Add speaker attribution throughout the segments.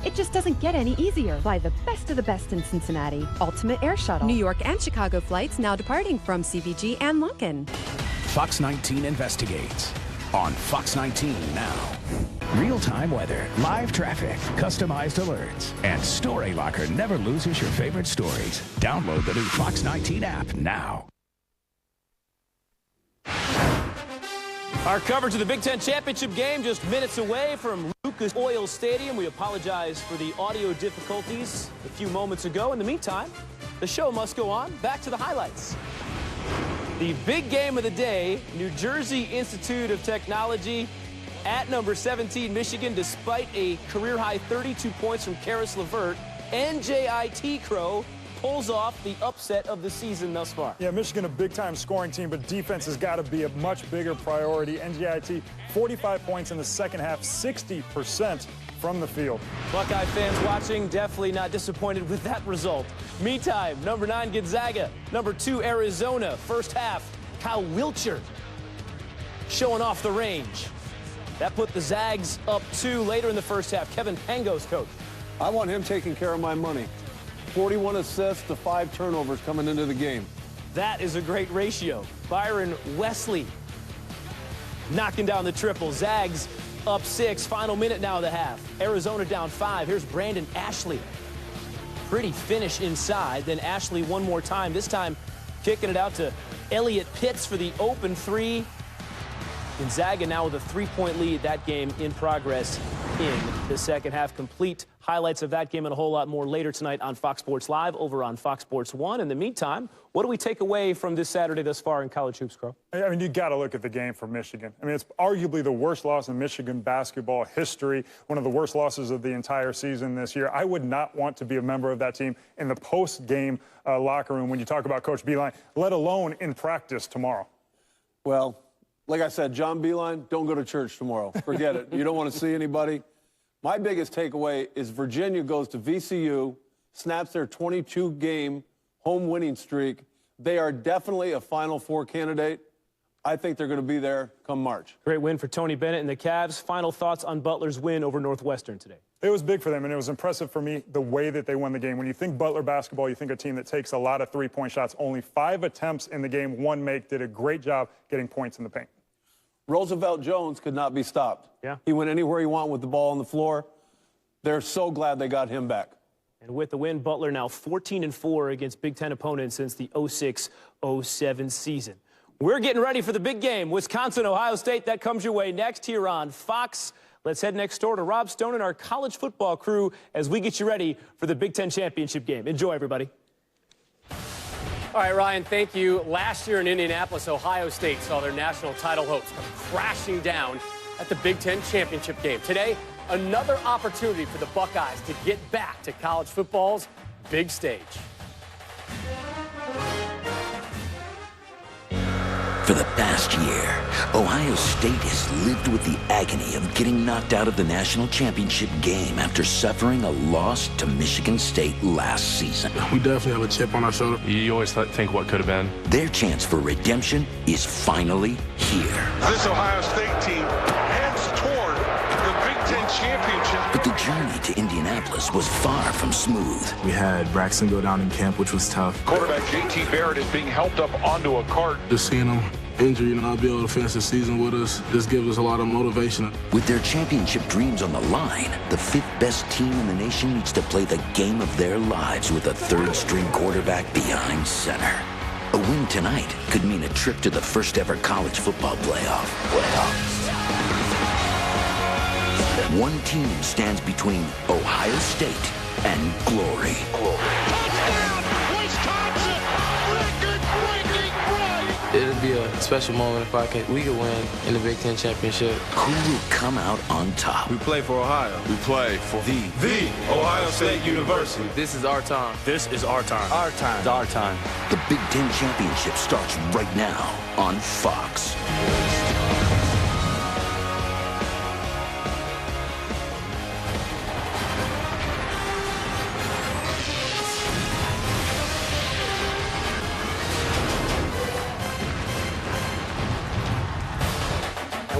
Speaker 1: It just doesn't get any easier. Fly the best of the best in Cincinnati. Ultimate Air Shuttle.
Speaker 2: New York and Chicago flights now departing from CVG and Lunken.
Speaker 3: Fox 19 investigates on Fox 19 now. Real-time weather, live traffic, customized alerts, and Story Locker never loses your favorite stories. Download the new Fox 19 app now.
Speaker 4: Our coverage of the Big Ten Championship game just minutes away from Lucas Oil Stadium. We apologize for the audio difficulties a few moments ago. In the meantime, the show must go on. Back to the highlights. The big game of the day, New Jersey Institute of Technology at number 17, Michigan, despite a career-high 32 points from Karis LeVert. NJIT Crow pulls off the upset of the season thus far.
Speaker 5: Yeah, Michigan a big-time scoring team, but defense has got to be a much bigger priority. NJIT, 45 points in the second half, 60% from the field.
Speaker 4: Buckeye fans watching, definitely not disappointed with that result. Meantime, number 9, Gonzaga. Number 2, Arizona. First half, Kyle Wiltshire showing off the range. That put the Zags up 2 later in the first half. Kevin Pangos, coach.
Speaker 6: I want him taking care of my money. 41 assists to 5 turnovers coming into the game.
Speaker 4: That is a great ratio. Byron Wesley knocking down the triple. Zags up 6, final minute now of the half. Arizona down 5. Here's Brandon Ashley. Pretty finish inside. Then Ashley one more time, this time kicking it out to Elliot Pitts for the open 3. Gonzaga now with a 3-point lead. That game in progress in the second half. Complete highlights of that game and a whole lot more later tonight on Fox Sports Live over on Fox Sports 1. In the meantime, what do we take away from this Saturday thus far in college hoops, Crow?
Speaker 5: I mean, you got to look at the game for Michigan. I mean, it's arguably the worst loss in Michigan basketball history, one of the worst losses of the entire season this year. I would not want to be a member of that team in the post-game locker room when you talk about Coach Beilein, let alone in practice tomorrow.
Speaker 6: Well, like I said, John Beilein, don't go to church tomorrow. Forget it. You don't want to see anybody. My biggest takeaway is Virginia goes to VCU, snaps their 22-game home winning streak. They are definitely a Final Four candidate. I think they're going to be there come March.
Speaker 4: Great win for Tony Bennett and the Cavs. Final thoughts on Butler's win over Northwestern today?
Speaker 5: It was big for them, and it was impressive for me the way that they won the game. When you think Butler basketball, you think a team that takes a lot of three-point shots. Only 5 attempts in the game, 1 make. Did a great job getting points in the paint.
Speaker 6: Roosevelt Jones could not be stopped.
Speaker 4: Yeah.
Speaker 6: He went anywhere he wanted with the ball on the floor. They're so glad they got him back.
Speaker 4: And with the win, Butler now 14-4 against Big Ten opponents since the 06-07 season. We're getting ready for the big game. Wisconsin, Ohio State, that comes your way next here on Fox. Let's head next door to Rob Stone and our college football crew as we get you ready for the Big Ten championship game. Enjoy, everybody.
Speaker 7: All right, Ryan, thank you. Last year in Indianapolis, Ohio State saw their national title hopes come crashing down at the Big Ten championship game. Today, another opportunity for the Buckeyes to get back to college football's big stage.
Speaker 8: For the past year, Ohio State has lived with the agony of getting knocked out of the national championship game after suffering a loss to Michigan State last season.
Speaker 9: We definitely have a chip on our shoulder.
Speaker 10: You always think what could have been.
Speaker 8: Their chance for redemption is finally here.
Speaker 11: This Ohio State team heads toward the Big Ten championship.
Speaker 8: But the journey to Indianapolis was far from smooth.
Speaker 9: We had Braxton go down in camp, which was tough.
Speaker 11: Quarterback JT Barrett is being helped up onto a cart.
Speaker 9: Just seeing him injured, not be able to finish the season with us, just gives us a lot of motivation.
Speaker 8: With their championship dreams on the line, the 5th best team in the nation needs to play the game of their lives with a 3rd-string quarterback behind center. A win tonight could mean a trip to the first ever college football playoff. One team stands between Ohio State and glory.
Speaker 12: It'll be a special moment if we could win in the Big Ten championship.
Speaker 8: Who will come out on top?
Speaker 6: We play for Ohio.
Speaker 11: We play for the Ohio State University.
Speaker 12: This is our time.
Speaker 10: This is our time.
Speaker 12: Our time.
Speaker 7: It's our time.
Speaker 8: The Big Ten championship starts right now on Fox.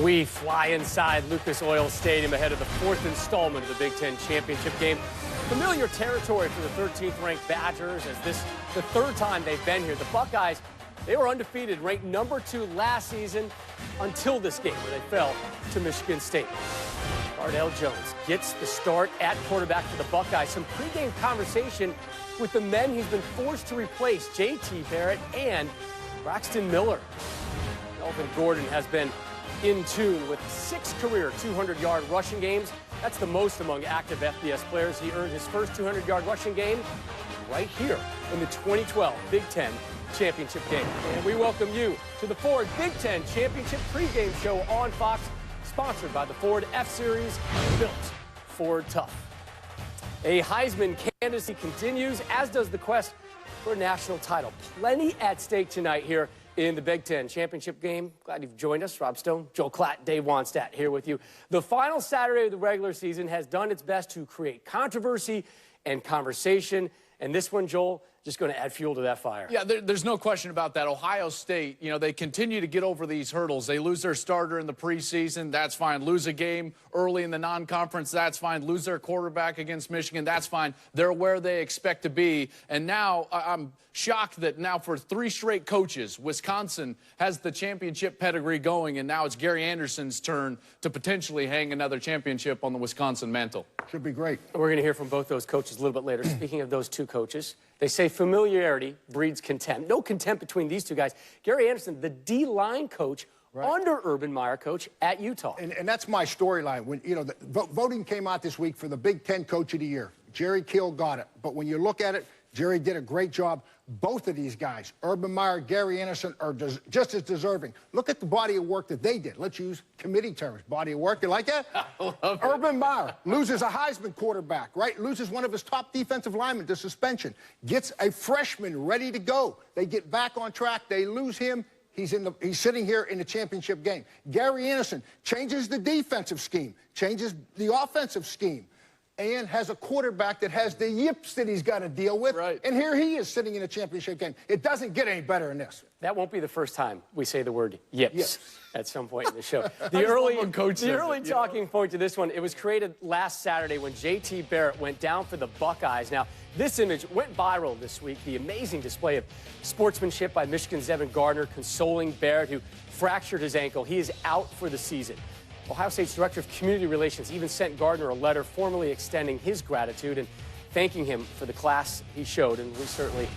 Speaker 7: We fly inside Lucas Oil Stadium ahead of the 4th installment of the Big Ten Championship game. Familiar territory for the 13th-ranked Badgers, as this the 3rd time they've been here. The Buckeyes, they were undefeated, ranked number 2 last season until this game where they fell to Michigan State. Cardell Jones gets the start at quarterback for the Buckeyes. Some pregame conversation with the men he's been forced to replace, J.T. Barrett and Braxton Miller. Melvin Gordon has been in tune with 6 career 200-yard rushing games. That's the most among active FBS players. He earned his first 200-yard rushing game right here in the 2012 Big Ten Championship game. And we welcome you to the Ford Big Ten Championship pregame show on Fox, sponsored by the Ford F-Series, built Ford Tough. A Heisman candidacy continues, as does the quest for a national title. Plenty at stake tonight here in the Big Ten Championship game. Glad you've joined us. Rob Stone, Joel Klatt, Dave Wannstedt here with you. The final Saturday of the regular season has done its best to create controversy and conversation. And this one, Joel, just going to add fuel to that fire.
Speaker 13: Yeah, there's no question about that. Ohio State, you know, they continue to get over these hurdles. They lose their starter in the preseason, that's fine. Lose a game early in the non-conference, that's fine. Lose their quarterback against Michigan, that's fine. They're where they expect to be. And now I'm shocked that now for 3 straight coaches, Wisconsin has the championship pedigree going, and now it's Gary Anderson's turn to potentially hang another championship on the Wisconsin mantle.
Speaker 14: Should be great.
Speaker 7: We're going to hear from both those coaches a little bit later. Speaking of those 2 coaches, they say familiarity breeds contempt. No contempt between these 2 guys. Gary Anderson, the D-line coach, under Urban Meyer coach at Utah.
Speaker 14: And that's my storyline. When, you know, the voting came out this week for the Big Ten Coach of the Year. Jerry Kill got it. But when you look at it, Jerry did a great job. Both of these guys, Urban Meyer, Gary Anderson, are just as deserving. Look at the body of work that they did. Let's use committee terms. Body of work. You like that? Urban Meyer loses a Heisman quarterback, right? Loses one of his top defensive linemen to suspension. Gets a freshman ready to go. They get back on track. They lose him. He's sitting here in the championship game. Gary Anderson changes the defensive scheme, changes the offensive scheme, and has a quarterback that has the yips that he's got to deal with.
Speaker 13: Right.
Speaker 14: And here he is sitting in a championship game. It doesn't get any better than this.
Speaker 7: That won't be the first time we say the word yips at some point in the show. The early talking point to this one, it was created last Saturday when J.T. Barrett went down for the Buckeyes. Now, this image went viral this week, the amazing display of sportsmanship by Michigan's Evan Gardner, consoling Barrett, who fractured his ankle. He is out for the season. Ohio State's Director of Community Relations even sent Gardner a letter formally extending his gratitude and thanking him for the class he showed, and we certainly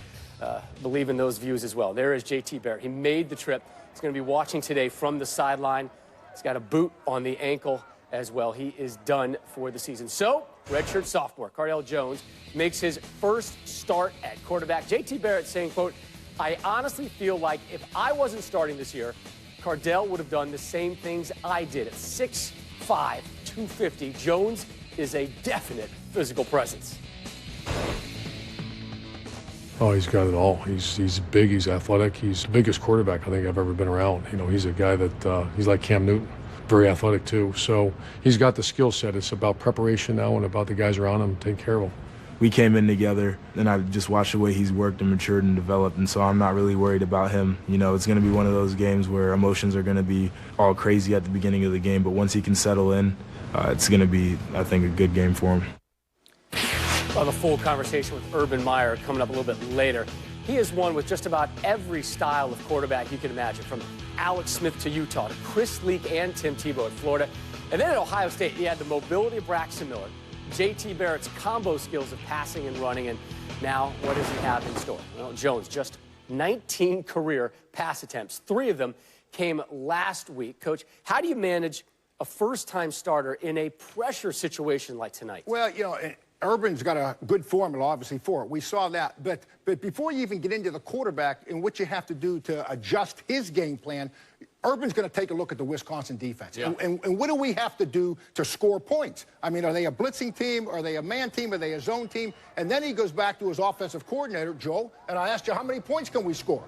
Speaker 7: believe in those views as well. There is J.T. Barrett. He made the trip. He's going to be watching today from the sideline. He's got a boot on the ankle as well. He is done for the season. So, redshirt sophomore Cardell Jones makes his first start at quarterback. J.T. Barrett saying, quote, "I honestly feel like if I wasn't starting this year, Cardell would have done the same things I did." At 6'5", 250, Jones is a definite physical presence.
Speaker 15: Oh, he's got it all. He's big, he's athletic, he's the biggest quarterback I think I've ever been around. You know, he's a guy that, he's like Cam Newton, very athletic too. So he's got the skill set. It's about preparation now and about the guys around him taking care of him.
Speaker 16: We came in together, and I just watched the way he's worked and matured and developed, and so I'm not really worried about him. You know, it's going to be one of those games where emotions are going to be all crazy at the beginning of the game, but once he can settle in, it's going to be, I think, a good game for him.
Speaker 7: We'll have a full conversation with Urban Meyer coming up a little bit later. He has won with just about every style of quarterback you can imagine, from Alex Smith to Utah to Chris Leak and Tim Tebow at Florida. And then at Ohio State, he had the mobility of Braxton Miller, J.T. Barrett's combo skills of passing and running, and now what does he have in store? Well, Jones, just 19 career pass attempts. 3 of them came last week. Coach, how do you manage a first-time starter in a pressure situation like tonight?
Speaker 14: Well, you know, Urban's got a good formula, obviously, for it. We saw that. But before you even get into the quarterback and what you have to do to adjust his game plan, Urban's going to take a look at the Wisconsin defense. Yeah. And what do we have to do to score points? I mean, are they a blitzing team? Are they a man team? Are they a zone team? And then he goes back to his offensive coordinator, Joe, and I asked you, how many points can we score?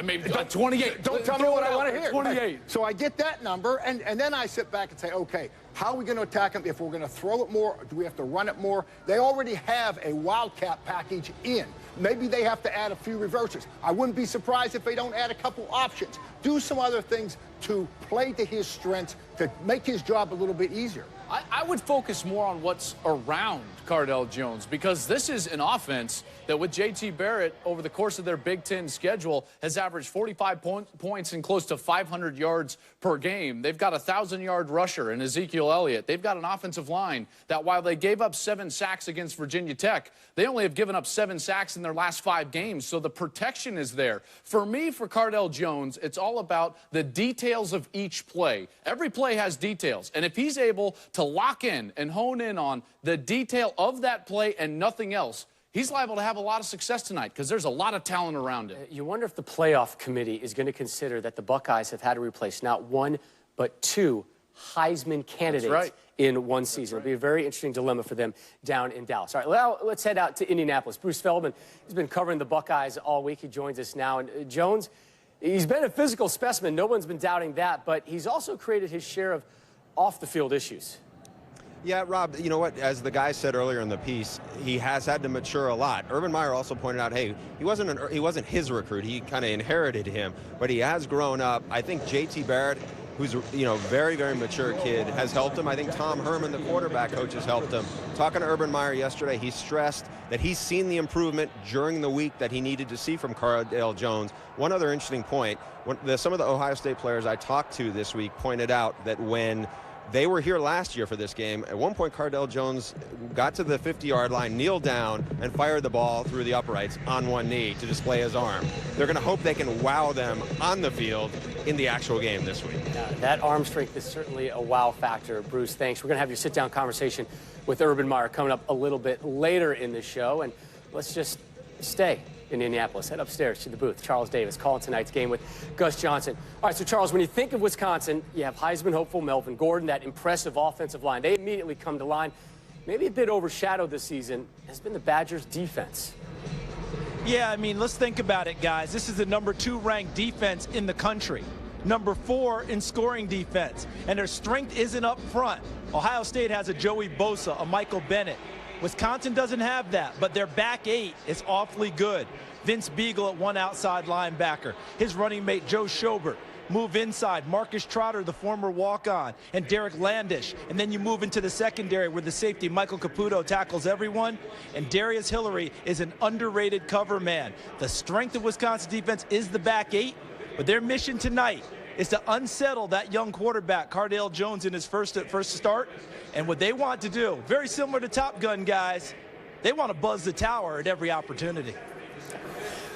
Speaker 13: Maybe 28.
Speaker 14: Don't tell me what I want to hear.
Speaker 13: 28.
Speaker 14: Right. So I get that number, and then I sit back and say, okay, how are we going to attack them? If we're going to throw it more, do we have to run it more? They already have a wildcat package in. Maybe they have to add a few reversers. I wouldn't be surprised if they don't add a couple options. Do some other things to play to his strengths to make his job a little bit easier.
Speaker 13: I would focus more on what's around Cardale Jones, because this is an offense that with J.T. Barrett over the course of their Big Ten schedule has averaged 45 points and close to 500 yards per game. They've got a 1,000-yard rusher in Ezekiel Elliott. They've got an offensive line that while they gave up 7 sacks against Virginia Tech, they only have given up 7 sacks in their last 5 games, so the protection is there. For me, for Cardale Jones, it's all about the details of each play. Every play has details, and if he's able to lock in and hone in on the detail of that play and nothing else, he's liable to have a lot of success tonight because there's a lot of talent around him.
Speaker 7: You wonder if the playoff committee is going to consider that the Buckeyes have had to replace not 1, but 2 Heisman candidates in one season. It'll be a very interesting dilemma for them down in Dallas. All right, well, let's head out to Indianapolis. Bruce Feldman has been covering the Buckeyes all week. He joins us now. And Jones, he's been a physical specimen. No one's been doubting that, but he's also created his share of off-the-field issues.
Speaker 17: Yeah, Rob, you know what? As the guy said earlier in the piece, he has had to mature a lot. Urban Meyer also pointed out, hey, he wasn't his recruit. He kind of inherited him, but he has grown up. I think J.T. Barrett, who's very, very mature kid, has helped him. I think Tom Herman, the quarterback coach, has helped him. Talking to Urban Meyer yesterday, he stressed that he's seen the improvement during the week that he needed to see from Cardale Jones. One other interesting point, some of the Ohio State players I talked to this week pointed out that when they were here last year for this game, at one point Cardale Jones got to the 50-yard line, kneeled down, and fired the ball through the uprights on one knee to display his arm. They're going to hope they can wow them on the field in the actual game this week.
Speaker 7: Yeah, that arm strength is certainly a wow factor. Bruce, thanks. We're going to have your sit-down conversation with Urban Meyer coming up a little bit later in the show, and let's just stay in Indianapolis. Head upstairs to the booth. Charles Davis calling tonight's game with Gus Johnson. All right, so Charles, when you think of Wisconsin, you have Heisman hopeful Melvin Gordon, that impressive offensive line. They immediately come to line. Maybe a bit overshadowed this season has been the Badgers' defense.
Speaker 18: Yeah, I mean, let's think about it, guys. This is the number 2 ranked defense in the country. Number 4 in scoring defense. And their strength isn't up front. Ohio State has a Joey Bosa, a Michael Bennett. Wisconsin doesn't have that, but their back 8 is awfully good. Vince Beagle at one outside linebacker. His running mate, Joe Schobert. Move inside, Marcus Trotter, the former walk-on, and Derek Landish. And then you move into the secondary where the safety, Michael Caputo, tackles everyone. And Darius Hillary is an underrated cover man. The strength of Wisconsin defense is the back 8, but their mission tonight is to unsettle that young quarterback, Cardale Jones, in his first start. And what they want to do, very similar to Top Gun, guys, they want to buzz the tower at every opportunity.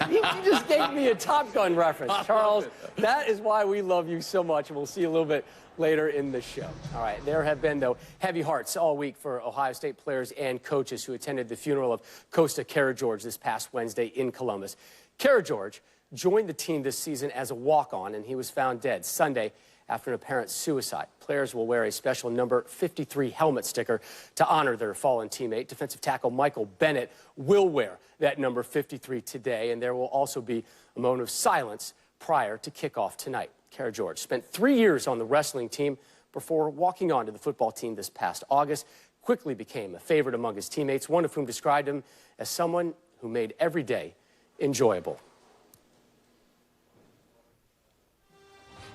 Speaker 7: You just gave me a Top Gun reference, Charles. That is why we love you so much, and we'll see you a little bit later in the show. All right, there have been, though, heavy hearts all week for Ohio State players and coaches who attended the funeral of Costa Karageorge this past Wednesday in Columbus. Karageorge joined the team this season as a walk-on, and he was found dead Sunday after an apparent suicide. Players will wear a special number 53 helmet sticker to honor their fallen teammate. Defensive tackle Michael Bennett will wear that number 53 today, and there will also be a moment of silence prior to kickoff tonight. Karageorge spent 3 years on the wrestling team before walking on to the football team this past August, quickly became a favorite among his teammates, one of whom described him as someone who made every day enjoyable.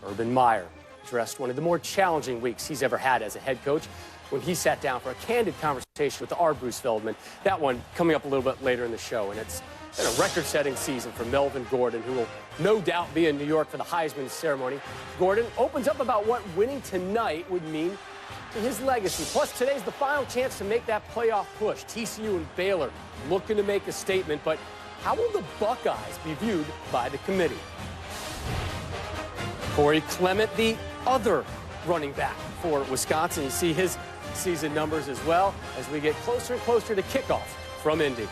Speaker 7: Urban Meyer addressed one of the more challenging weeks he's ever had as a head coach when he sat down for a candid conversation with our Bruce Feldman. That one coming up a little bit later in the show, and it's been a record-setting season for Melvin Gordon, who will no doubt be in New York for the Heisman ceremony. Gordon opens up about what winning tonight would mean to his legacy. Plus, today's the final chance to make that playoff push. TCU and Baylor looking to make a statement, but how will the Buckeyes be viewed by the committee? Corey Clement, the other running back for Wisconsin. You see his season numbers as well as we get closer and closer to kickoff from Indy.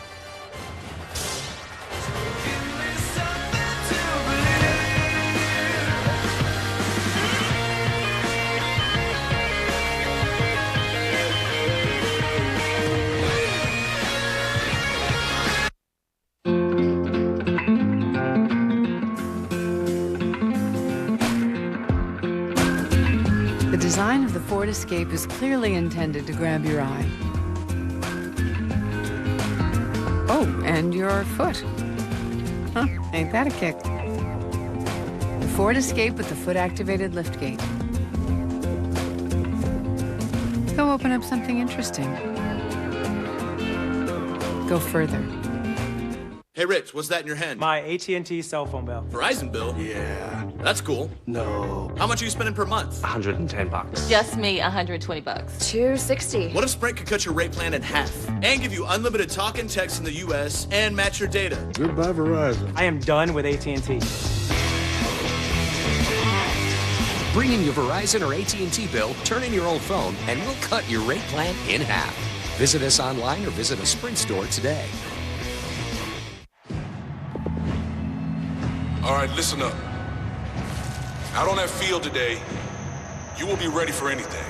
Speaker 19: The design of the Ford Escape is clearly intended to grab your eye. Oh, and and your foot. Huh, ain't that a kick? The Ford Escape with the foot-activated liftgate. Go open up something interesting. Go further.
Speaker 20: Hey, Rich, what's that in your hand?
Speaker 21: My AT&T cell phone bill.
Speaker 20: Verizon bill?
Speaker 21: Yeah.
Speaker 20: That's cool.
Speaker 21: No.
Speaker 20: How much are you spending per month?
Speaker 21: $110.
Speaker 22: Just me, $120. $260.
Speaker 20: What if Sprint could cut your rate plan in half and give you unlimited talk and text in the U.S. and match your data?
Speaker 21: Goodbye, Verizon. I am done with AT&T.
Speaker 23: Bring in your Verizon or AT&T bill, turn in your old phone, and we'll cut your rate plan in half. Visit us online or visit a Sprint store today.
Speaker 24: All right, listen up. Out on that field today, you will be ready for anything.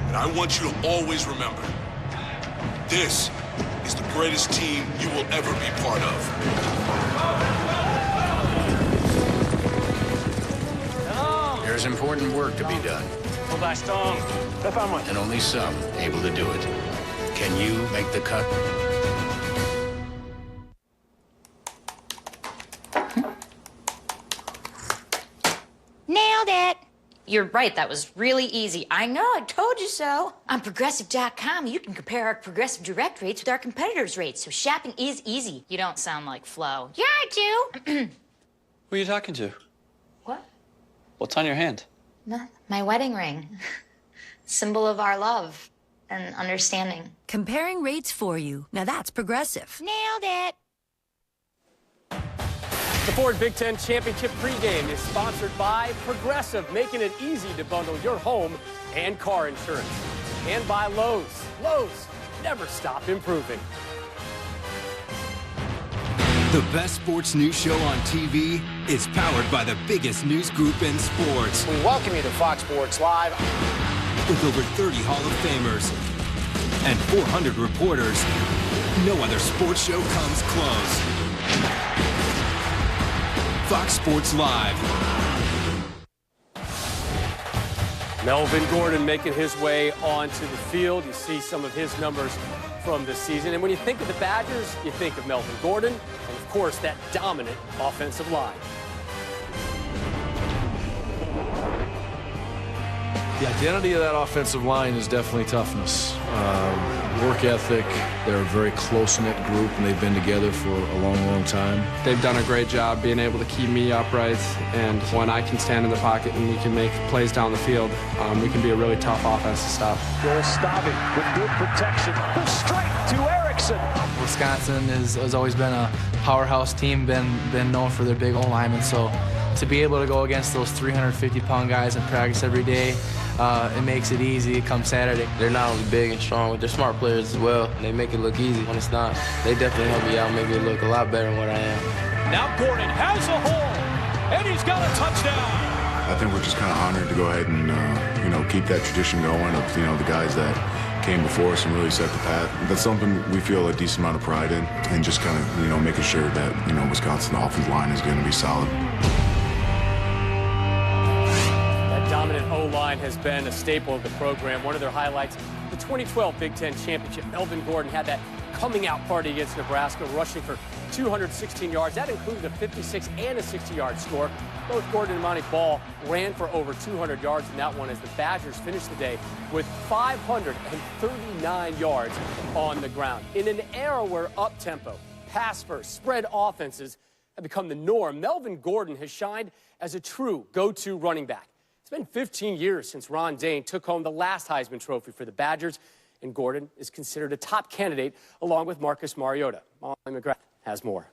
Speaker 24: And I want you to always remember, this is the greatest team you will ever be part of.
Speaker 25: There's important work to be done. And only some able to do it. Can you make the cut?
Speaker 26: Nailed it. You're right, that was really easy. I know, I told you so. On Progressive.com, you can compare our Progressive direct rates with our competitors' rates, so shopping is easy. You don't sound like Flo. Yeah, I do.
Speaker 27: Who are you talking to?
Speaker 26: What?
Speaker 27: What's on your hand?
Speaker 26: Nothing. My wedding ring. Symbol of our love and understanding.
Speaker 28: Comparing rates for you. Now that's Progressive.
Speaker 26: Nailed it.
Speaker 7: The Ford Big Ten Championship pregame is sponsored by Progressive, making it easy to bundle your home and car insurance. And by Lowe's. Lowe's, never stop improving.
Speaker 29: The best sports news show on TV is powered by the biggest news group in sports.
Speaker 30: We welcome you to Fox Sports Live.
Speaker 29: With over 30 Hall of Famers and 400 reporters, no other sports show comes close. Fox Sports Live.
Speaker 7: Melvin Gordon making his way onto the field. You see some of his numbers from the season. And when you think of the Badgers, you think of Melvin Gordon and, of course, that dominant offensive line.
Speaker 31: The identity of that offensive line is definitely toughness. Work ethic. They're a very close-knit group, and they've been together for a long, long time.
Speaker 32: They've done a great job being able to keep me upright, and when I can stand in the pocket and we can make plays down the field, we can be a really tough offense to stop.
Speaker 33: Joel Stavi with good protection. The strike to Erickson.
Speaker 12: Wisconsin has always been a powerhouse team, been known for their big O-linemen, so to be able to go against those 350-pound guys in practice every day, it makes it easy come Saturday. They're not only big and strong, but they're smart players as well. And they make it look easy when it's not. They definitely help me out, make me look a lot better than what I am.
Speaker 33: Now Gordon has a hole, and he's got a touchdown.
Speaker 34: I think we're just kind of honored to go ahead and, keep that tradition going of, the guys that came before us and really set the path. That's something we feel a decent amount of pride in, and just kind of, making sure that, Wisconsin offensive line is going to be solid.
Speaker 7: Dominant O-line has been a staple of the program. One of their highlights, the 2012 Big Ten Championship. Melvin Gordon had that coming-out party against Nebraska, rushing for 216 yards. That included a 56 and a 60-yard score. Both Gordon and Monty Ball ran for over 200 yards in that one as the Badgers finished the day with 539 yards on the ground. In an era where up-tempo, pass-first, spread offenses have become the norm, Melvin Gordon has shined as a true go-to running back. It's been 15 years since Ron Dayne took home the last Heisman Trophy for the Badgers, and Gordon is considered a top candidate along with Marcus Mariota. Molly McGrath has more.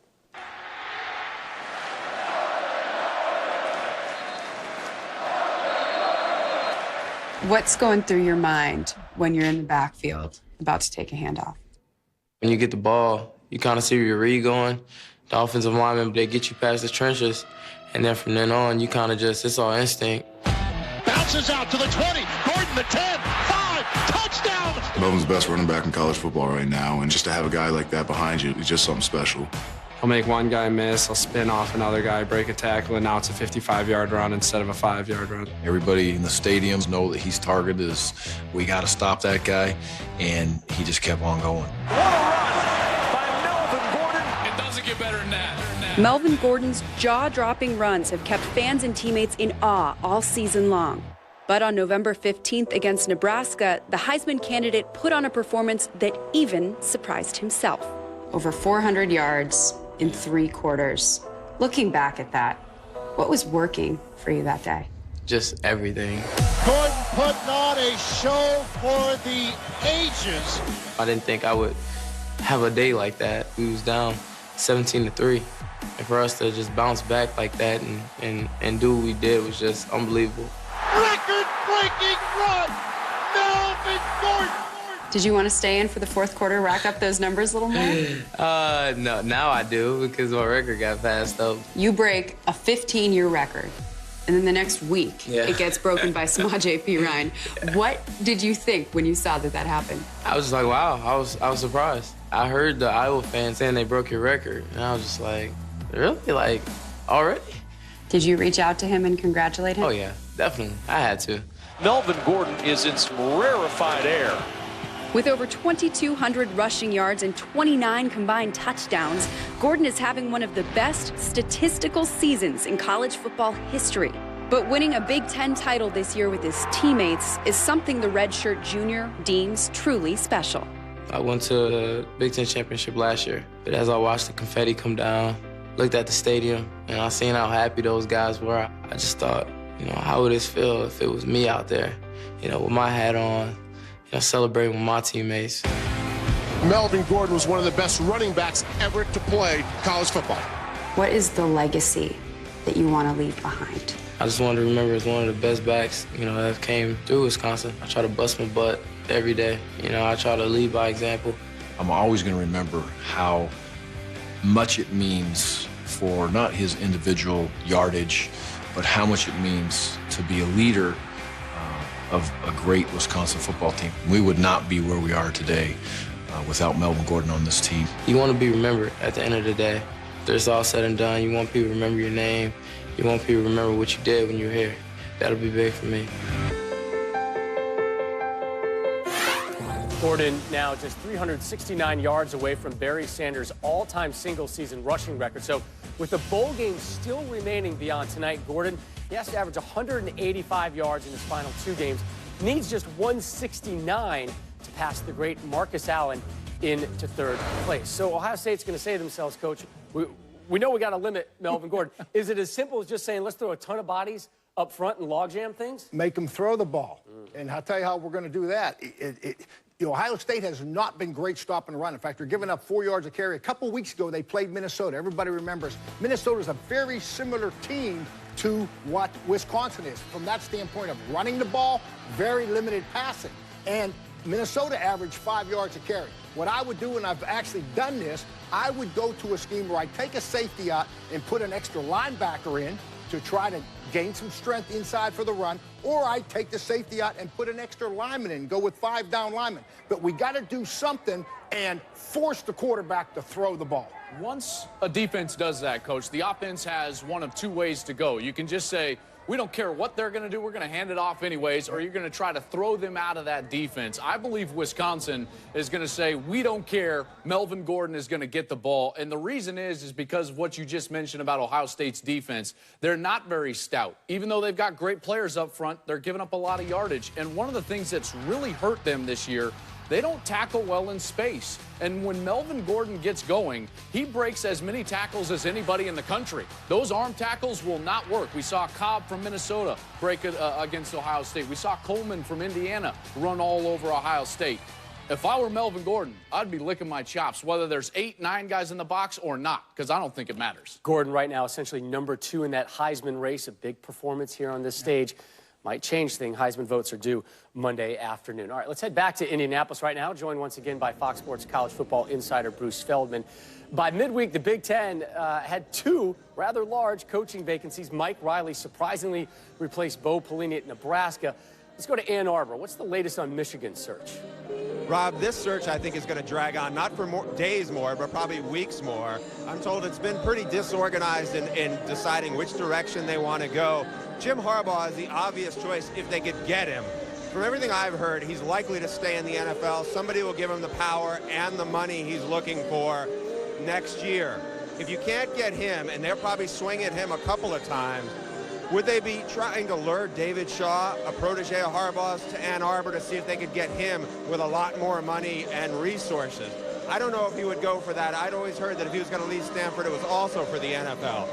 Speaker 19: What's going through your mind when you're in the backfield about to take a handoff?
Speaker 12: When you get the ball, you kind of see where your read going. The offensive linemen, they get you past the trenches, and then from then on, you kind of just, it's all instinct.
Speaker 11: Bounces out to the 20, Gordon the 10, 5, touchdown!
Speaker 34: Melvin's the best running back in college football right now, and just to have a guy like that behind you is just something special.
Speaker 32: I'll make one guy miss, I'll spin off another guy, break a tackle, and now it's a 55-yard run instead of a 5-yard run.
Speaker 31: Everybody in the stadiums know that he's targeted as we got to stop that guy, and he just kept on going.
Speaker 33: What a run by Melvin
Speaker 1: doesn't get better than that.
Speaker 2: Melvin Gordon's jaw-dropping runs have kept fans and teammates in awe all season long. But on November 15th against Nebraska, the Heisman candidate put on a performance that even surprised himself.
Speaker 19: Over 400 yards in 3 quarters. Looking back at that, what was working for you that day?
Speaker 12: Just everything.
Speaker 3: Gordon putting on a show for the ages.
Speaker 12: I didn't think I would have a day like that. We was down 17-3. And for us to just bounce back like that and do what we did was just unbelievable.
Speaker 3: Record-breaking run, Melvin Gordon.
Speaker 19: Did you want to stay in for the 4th quarter, rack up those numbers a little more?
Speaker 12: No, now I do because my record got passed up.
Speaker 19: You break a 15-year record, and then the next week, it gets broken by Samaje Perine. What did you think when you saw that happened?
Speaker 12: I was just like, wow, I was surprised. I heard the Iowa fans saying they broke your record, and I was just like, really? Like, already?
Speaker 19: Did you reach out to him and congratulate him?
Speaker 12: Oh, yeah, definitely. I had to.
Speaker 33: Melvin Gordon is in some rarefied air.
Speaker 2: With over 2,200 rushing yards and 29 combined touchdowns, Gordon is having one of the best statistical seasons in college football history. But winning a Big Ten title this year with his teammates is something the redshirt junior deems truly special.
Speaker 12: I went to the Big Ten championship last year, but as I watched the confetti come down, looked at the stadium, and I seen how happy those guys were, I just thought, how would this feel if it was me out there, with my hat on, celebrating with my teammates.
Speaker 3: Melvin Gordon was one of the best running backs ever to play college football.
Speaker 19: What is the legacy that you want to leave behind?
Speaker 12: I just want to remember as one of the best backs, that came through Wisconsin. I try to bust my butt every day. I try to lead by example.
Speaker 31: I'm always going to remember how much it means for not his individual yardage, but how much it means to be a leader of a great Wisconsin football team. We would not be where we are today without Melvin Gordon on this team.
Speaker 12: You want to be remembered at the end of the day. After it's all said and done, you want people to remember your name. You want people to remember what you did when you were here. That'll be big for me.
Speaker 7: Gordon now just 369 yards away from Barry Sanders' all-time single-season rushing record. So with the bowl game still remaining beyond tonight, Gordon, he has to average 185 yards in his final 2 games. Needs just 169 to pass the great Marcus Allen into 3rd place. So Ohio State's going to say to themselves, Coach, we know we got to limit Melvin Gordon. Is it as simple as just saying, let's throw a ton of bodies up front and logjam things?
Speaker 4: Make them throw the ball. And I'll tell you how we're going to do that. Ohio State has not been great stopping the run. In fact, they're giving up 4 yards a carry. A couple weeks ago, they played Minnesota. Everybody remembers. Minnesota's a very similar team to what Wisconsin is. From that standpoint of running the ball, very limited passing. And Minnesota averaged 5 yards a carry. What I would do, and I've actually done this, I would go to a scheme where I take a safety out and put an extra linebacker in to try to gain some strength inside for the run, or I take the safety out and put an extra lineman in, go with 5 down linemen. But we got to do something and force the quarterback to throw the ball.
Speaker 5: Once a defense does that, Coach, the offense has one of 2 ways to go. You can just say, we don't care what they're going to do. We're going to hand it off anyways, or you're going to try to throw them out of that defense. I believe Wisconsin is going to say, we don't care. Melvin Gordon is going to get the ball. And the reason is because of what you just mentioned about Ohio State's defense. They're not very stout. Even though they've got great players up front, they're giving up a lot of yardage. And one of the things that's really hurt them this year, they don't tackle well in space. And when Melvin Gordon gets going, he breaks as many tackles as anybody in the country. Those arm tackles will not work. We saw Cobb from Minnesota break it against Ohio State. We saw Coleman from Indiana run all over Ohio State. If I were Melvin Gordon, I'd be licking my chops, whether there's 8, 9 guys in the box or not, because I don't think it matters.
Speaker 7: Gordon right now essentially number 2 in that Heisman race, a big performance here on this stage. Might change things. Heisman votes are due Monday afternoon. All right, let's head back to Indianapolis right now, joined once again by Fox Sports college football insider Bruce Feldman. By midweek, the Big Ten had 2 rather large coaching vacancies. Mike Riley surprisingly replaced Bo Pelini at Nebraska. Let's go to Ann Arbor. What's the latest on Michigan's search?
Speaker 6: Rob, this search I think is going to drag on, not for days more, but probably weeks more. I'm told it's been pretty disorganized in deciding which direction they want to go. Jim Harbaugh is the obvious choice if they could get him. From everything I've heard, he's likely to stay in the NFL. Somebody will give him the power and the money he's looking for next year. if you can't get him, and they'll probably swing at him a couple of times, would they be trying to lure David Shaw, a protege of Harbaugh's, to Ann Arbor to see if they could get him with a lot more money and resources? I don't know if he would go for that. I'd always heard that if he was going to leave Stanford, it was also for the NFL.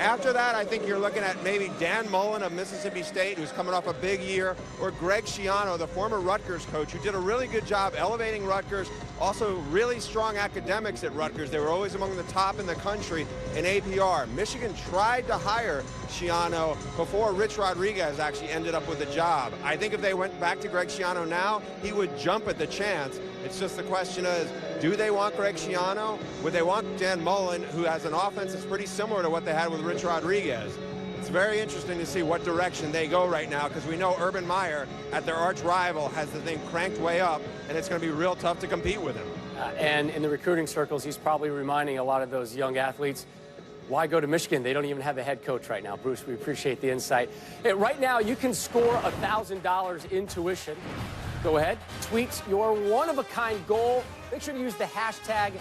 Speaker 6: After that, I think you're looking at maybe Dan Mullen of Mississippi State, who's coming off a big year, or Greg Schiano, the former Rutgers coach, who did a really good job elevating Rutgers, also really strong academics at Rutgers. They were always among the top in the country in APR. Michigan tried to hire Schiano before Rich Rodriguez actually ended up with a job. I think if they went back to Greg Schiano now, he would jump at the chance. It's just the question is, do they want Greg Schiano? Would they want Dan Mullen, who has an offense that's pretty similar to what they had with Rich Rodriguez? It's very interesting to see what direction they go right now, because we know Urban Meyer, at their arch rival, has the thing cranked way up, and it's going to be real tough to compete with him.
Speaker 7: And in the recruiting circles, he's probably reminding a lot of those young athletes, why go to Michigan? They don't even have a head coach right now. Bruce, we appreciate the insight. Right now, you can score $1,000 in tuition. Go ahead, tweet your one-of-a-kind goal. Make sure to use the hashtag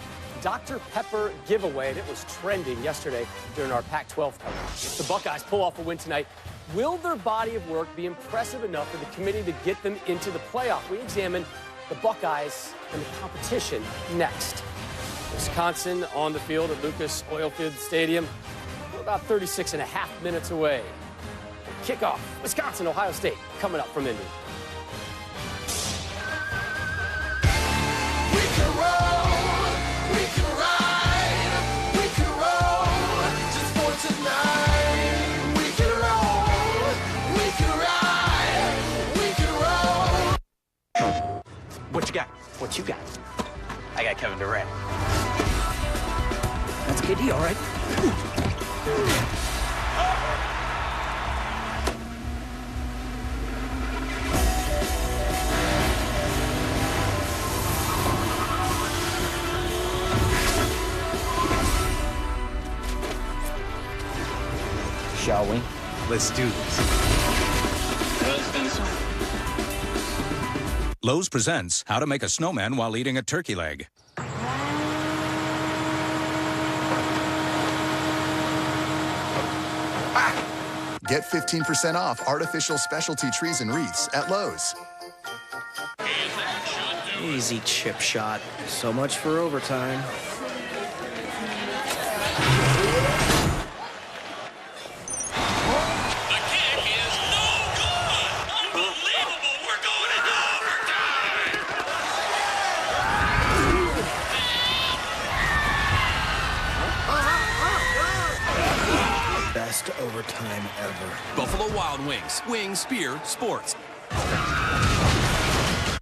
Speaker 7: Dr. Pepper giveaway. And it was trending yesterday during our Pac-12 coverage. The Buckeyes pull off a win tonight. Will their body of work be impressive enough for the committee to get them into the playoff? We examine the Buckeyes and the competition next. Wisconsin on the field at Lucas Oilfield Stadium. We're about 36.5 minutes away. Kickoff, Wisconsin, Ohio State, coming up from Indy.
Speaker 1: What you got? What you got? I got Kevin Durant. That's KD, all right? Shall we? Let's do this.
Speaker 8: Lowe's presents How to Make a Snowman While Eating a Turkey Leg.
Speaker 9: Get 15% off artificial specialty trees and wreaths at Lowe's.
Speaker 1: Easy chip shot. So much for overtime. Best overtime ever.
Speaker 29: Buffalo Wild Wings. Wings, beer, sports.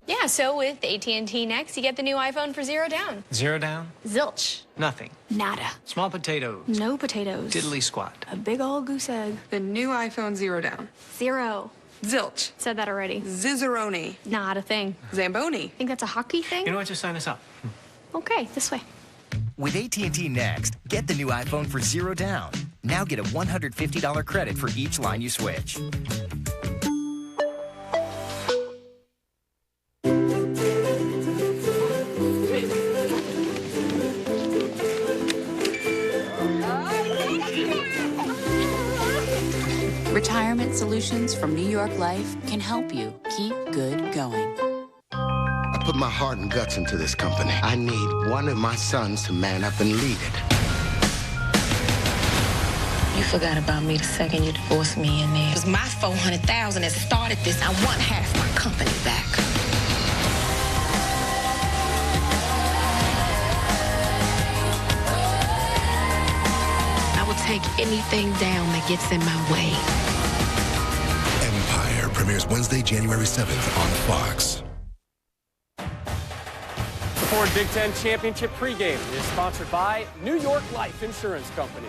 Speaker 10: Yeah, so with AT&T Next, you get the new iPhone for $0 down.
Speaker 1: $0 down?
Speaker 10: Zilch.
Speaker 1: Nothing.
Speaker 10: Nada.
Speaker 1: Small potatoes.
Speaker 10: No potatoes.
Speaker 1: Diddly squat.
Speaker 10: A big old goose egg.
Speaker 13: The new iPhone $0 down.
Speaker 10: Zero.
Speaker 13: Zilch.
Speaker 10: Said that already.
Speaker 13: Zizzeroni.
Speaker 10: Not a thing.
Speaker 13: Zamboni.
Speaker 10: Think that's a hockey thing?
Speaker 1: You know what? Just sign us up.
Speaker 10: Okay, this way.
Speaker 14: With AT&T Next, get the new iPhone for $0 down. Now get a $150 credit for each line you switch.
Speaker 15: Retirement solutions from New York Life can help you keep good going.
Speaker 16: I put my heart and guts into this company. I need one of my sons to man up and lead it.
Speaker 17: You forgot about me the second you divorced me in there. It was my $400,000 that started this. I want half my company back. I will take anything down that gets in my way.
Speaker 18: Empire premieres Wednesday, January 7th on Fox.
Speaker 7: The Ford Big Ten Championship pregame is sponsored by New York Life Insurance Company.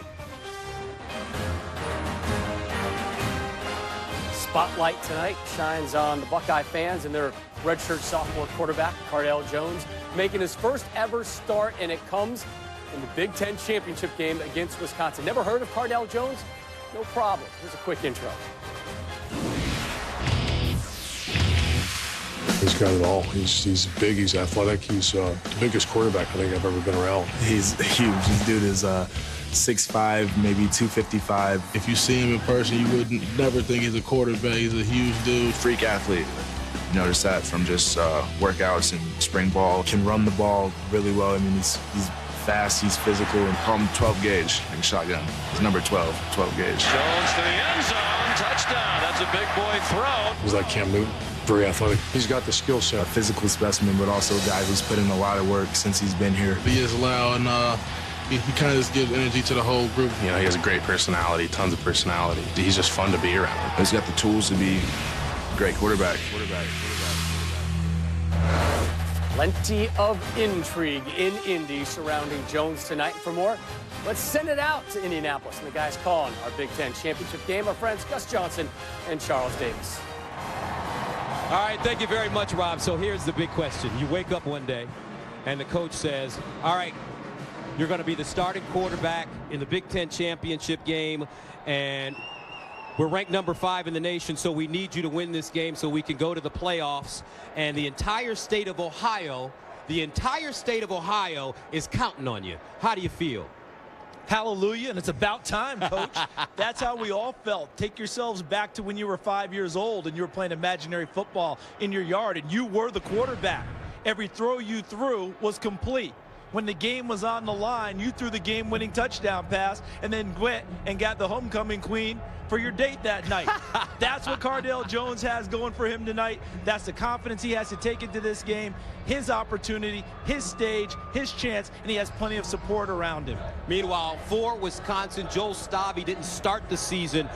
Speaker 7: Spotlight tonight shines on the Buckeye fans and their redshirt sophomore quarterback, Cardale Jones, making his first ever start, and it comes in the Big Ten Championship game against Wisconsin. Never heard of Cardale Jones? No problem. Here's a quick intro.
Speaker 3: He's got it all. He's big, he's athletic, he's the biggest quarterback I think I've ever been around.
Speaker 20: He's huge. This dude is
Speaker 11: 6'5", maybe 255.
Speaker 20: If you see him in person, you would never think he's a quarterback. He's a huge dude.
Speaker 31: Freak athlete. You notice that from just workouts and spring ball. Can run the ball really well. I mean, he's fast, he's physical, and call him 12 gauge, like a shotgun. He's number 12 gauge.
Speaker 21: Jones to the end zone, touchdown. That's a big boy throw.
Speaker 20: He's like Cam Newton, very athletic. He's got the skill set.
Speaker 31: A physical specimen, but also a guy who's put in a lot of work since he's been here.
Speaker 20: He is loud, and he kind of just gives energy to the whole group.
Speaker 11: You know, he has a great personality, tons of personality. He's just fun to be around.
Speaker 31: He's got the tools to be a great quarterback.
Speaker 7: Plenty of intrigue in Indy surrounding Jones tonight. And for more, let's send it out to Indianapolis. And the guys calling our Big Ten championship game, our friends Gus Johnson and Charles Davis.
Speaker 22: All right, thank you very much, Rob. So here's the big question. You wake up one day, and the coach says, all right, you're going to be the starting quarterback in the Big Ten championship game, and we're ranked number 5 in the nation, so we need you to win this game so we can go to the playoffs. And the entire state of Ohio is counting on you. How do you feel?
Speaker 11: Hallelujah, and it's about time, Coach. That's how we all felt. Take yourselves back to when you were 5 years old and you were playing imaginary football in your yard, and you were the quarterback. Every throw you threw was complete. When the game was on the line, you threw the game-winning touchdown pass and then went and got the homecoming queen for your date that night. That's what Cardale Jones has going for him tonight. That's the confidence he has to take into this game, his opportunity, his stage, his chance, and he has plenty of support around him.
Speaker 22: Meanwhile, for Wisconsin, Joel Stabby didn't start the season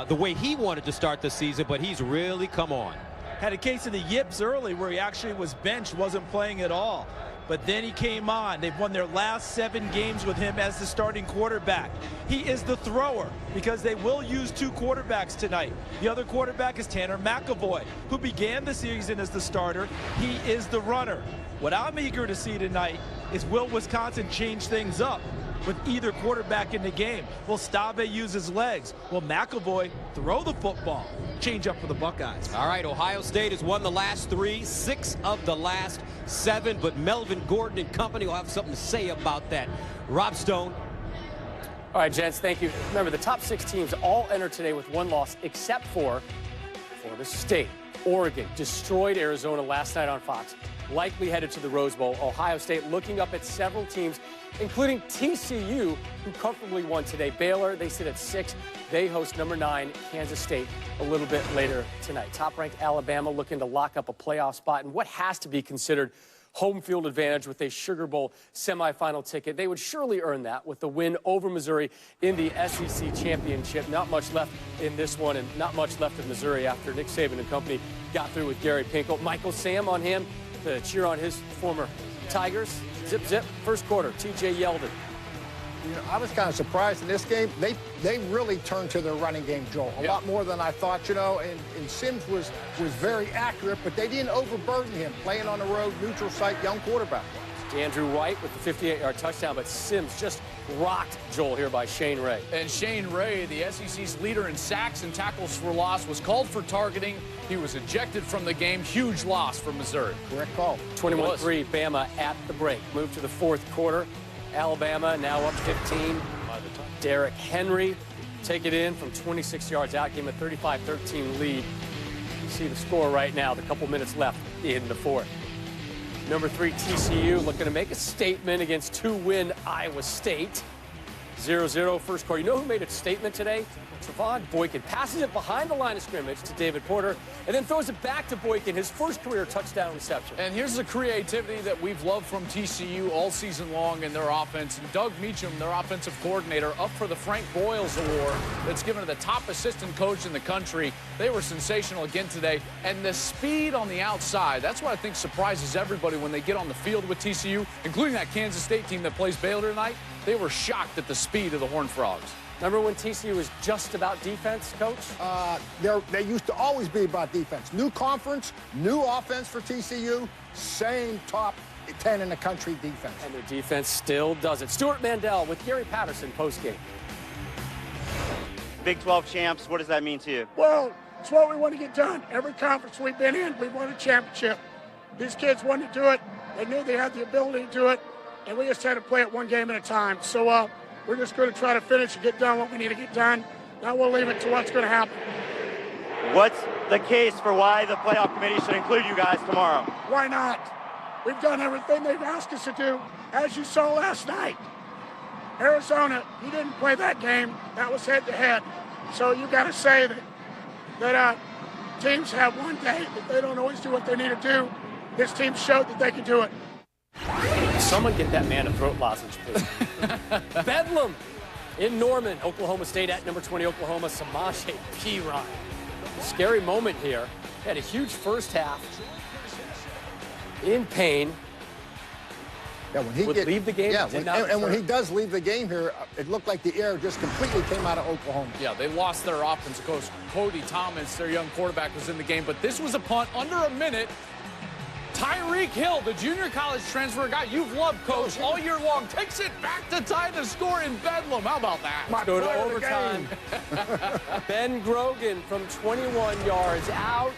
Speaker 22: the way he wanted to start the season, but he's really come on.
Speaker 11: Had a case of the yips early where he actually was benched, wasn't playing at all. But then he came on. They've won their last 7 games with him as the starting quarterback. He is the thrower because they will use 2 quarterbacks tonight. The other quarterback is Tanner McAvoy, who began the season as the starter. He is the runner. What I'm eager to see tonight is, will Wisconsin change things up with either quarterback in the game? Will Stave use his legs? Will McAvoy throw the football? Change up for the Buckeyes.
Speaker 22: All right, Ohio State has won the last 3, 6 of the last 7, but Melvin Gordon and company will have something to say about that. Rob Stone.
Speaker 7: All right, gents, thank you. Remember, the top 6 teams all entered today with 1 loss, except for Florida State. Oregon destroyed Arizona last night on Fox, likely headed to the Rose Bowl. Ohio State looking up at several teams, including TCU, who comfortably won today. Baylor, they sit at 6. They host number 9, Kansas State, a little bit later tonight. Top-ranked Alabama looking to lock up a playoff spot and what has to be considered home field advantage with a Sugar Bowl semifinal ticket. They would surely earn that with the win over Missouri in the SEC championship. Not much left in this one, and not much left in Missouri after Nick Saban and company got through with Gary Pinkel. Michael Sam on him to cheer on his former Tigers. Zip, zip. First quarter, TJ Yeldon.
Speaker 4: You know, I was kind of surprised in this game. They really turned to their running game, Joel, a lot more than I thought, you know, and Sims was very accurate, but they didn't overburden him, playing on the road, neutral site, young quarterback.
Speaker 7: Andrew White with the 58-yard touchdown, but Sims just rocked Joel here by Shane Ray.
Speaker 5: And Shane Ray, the SEC's leader in sacks and tackles for loss, was called for targeting. He was ejected from the game. Huge loss for Missouri.
Speaker 4: Correct call.
Speaker 7: 21-3, Bama at the break. Move to the 4th quarter. Alabama now up 15. Derrick Henry take it in from 26 yards out, gave him a 35-13 lead. You see the score right now, the couple minutes left in the 4th. Number 3, TCU looking to make a statement against 2-win Iowa State. 0-0 first quarter. You know who made a statement today? Trevon Boykin passes it behind the line of scrimmage to David Porter and then throws it back to Boykin, his first career touchdown reception.
Speaker 5: And here's the creativity that we've loved from TCU all season long in their offense. And Doug Meacham, their offensive coordinator, up for the Frank Broyles Award that's given to the top assistant coach in the country. They were sensational again today. And the speed on the outside, that's what I think surprises everybody when they get on the field with TCU, including that Kansas State team that plays Baylor tonight. They were shocked at the speed of the Horned Frogs.
Speaker 7: Remember when TCU was just about defense, Coach?
Speaker 4: They used to always be about defense. New conference, new offense for TCU, same top 10 in the country defense.
Speaker 7: And their defense still does it. Stuart Mandel with Gary Patterson postgame.
Speaker 23: Big 12 champs, what does that mean to you?
Speaker 24: Well, it's what we want to get done. Every conference we've been in, we've won a championship. These kids wanted to do it. They knew they had the ability to do it. And we just had to play it one game at a time. So We're just going to try to finish and get done what we need to get done. Now we'll leave it to what's going to happen.
Speaker 23: What's the case for why the playoff committee should include you guys tomorrow?
Speaker 24: Why not? We've done everything they've asked us to do, as you saw last night. Arizona, you didn't play that game. That was head-to-head. So you got to say that teams have one day that they don't always do what they need to do. This team showed that they can do it.
Speaker 7: Someone get that man a throat lozenge, please. Bedlam in Norman, Oklahoma State at number 20, Oklahoma, Samaje Perine. Scary moment here. He had a huge first half. In pain.
Speaker 4: Yeah, when he
Speaker 7: would leave the game.
Speaker 4: Yeah, and when he does leave the game here, it looked like the air just completely came out of Oklahoma.
Speaker 5: Yeah, they lost their offensive coach. Cody Thomas, their young quarterback, was in the game. But this was a punt under a minute. Tyreek Hill, the junior college transfer guy you've loved, Coach, all year long, takes it back to tie the score in Bedlam. How about that?
Speaker 7: Let's go to overtime. Ben Grogan from 21 yards out.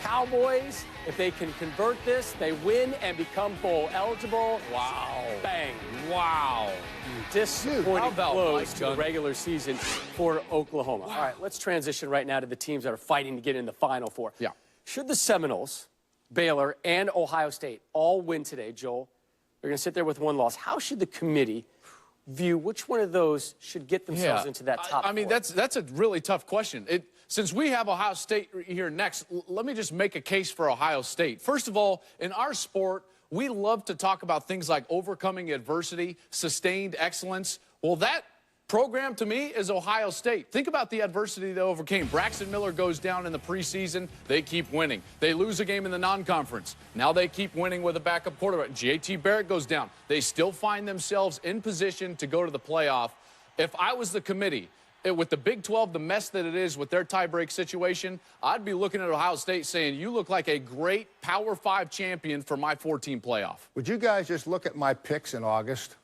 Speaker 7: Cowboys, if they can convert this, they win and become bowl eligible.
Speaker 5: Wow.
Speaker 7: Bang.
Speaker 5: Wow.
Speaker 7: Disappointing close to the regular season for Oklahoma. Wow. All right, let's transition right now to the teams that are fighting to get in the Final Four.
Speaker 5: Yeah.
Speaker 7: Should the Seminoles, Baylor, and Ohio State all win today, Joel, they're going to sit there with one loss. How should the committee view which one of those should get themselves into that top
Speaker 5: I mean,
Speaker 7: four?
Speaker 5: that's a really tough question. Since we have Ohio State here next, let me just make a case for Ohio State. First of all, in our sport, we love to talk about things like overcoming adversity, sustained excellence. Well, that program to me is Ohio State. Think about the adversity they overcame. Braxton Miller goes down in the preseason. They keep winning. They lose a game in the non-conference. Now they keep winning with a backup quarterback. J.T. Barrett goes down. They still find themselves in position to go to the playoff. If I was the committee, with the Big 12, the mess that it is with their tiebreak situation, I'd be looking at Ohio State saying, you look like a great Power 5 champion for my 4-team playoff.
Speaker 4: Would you guys just look at my picks in August?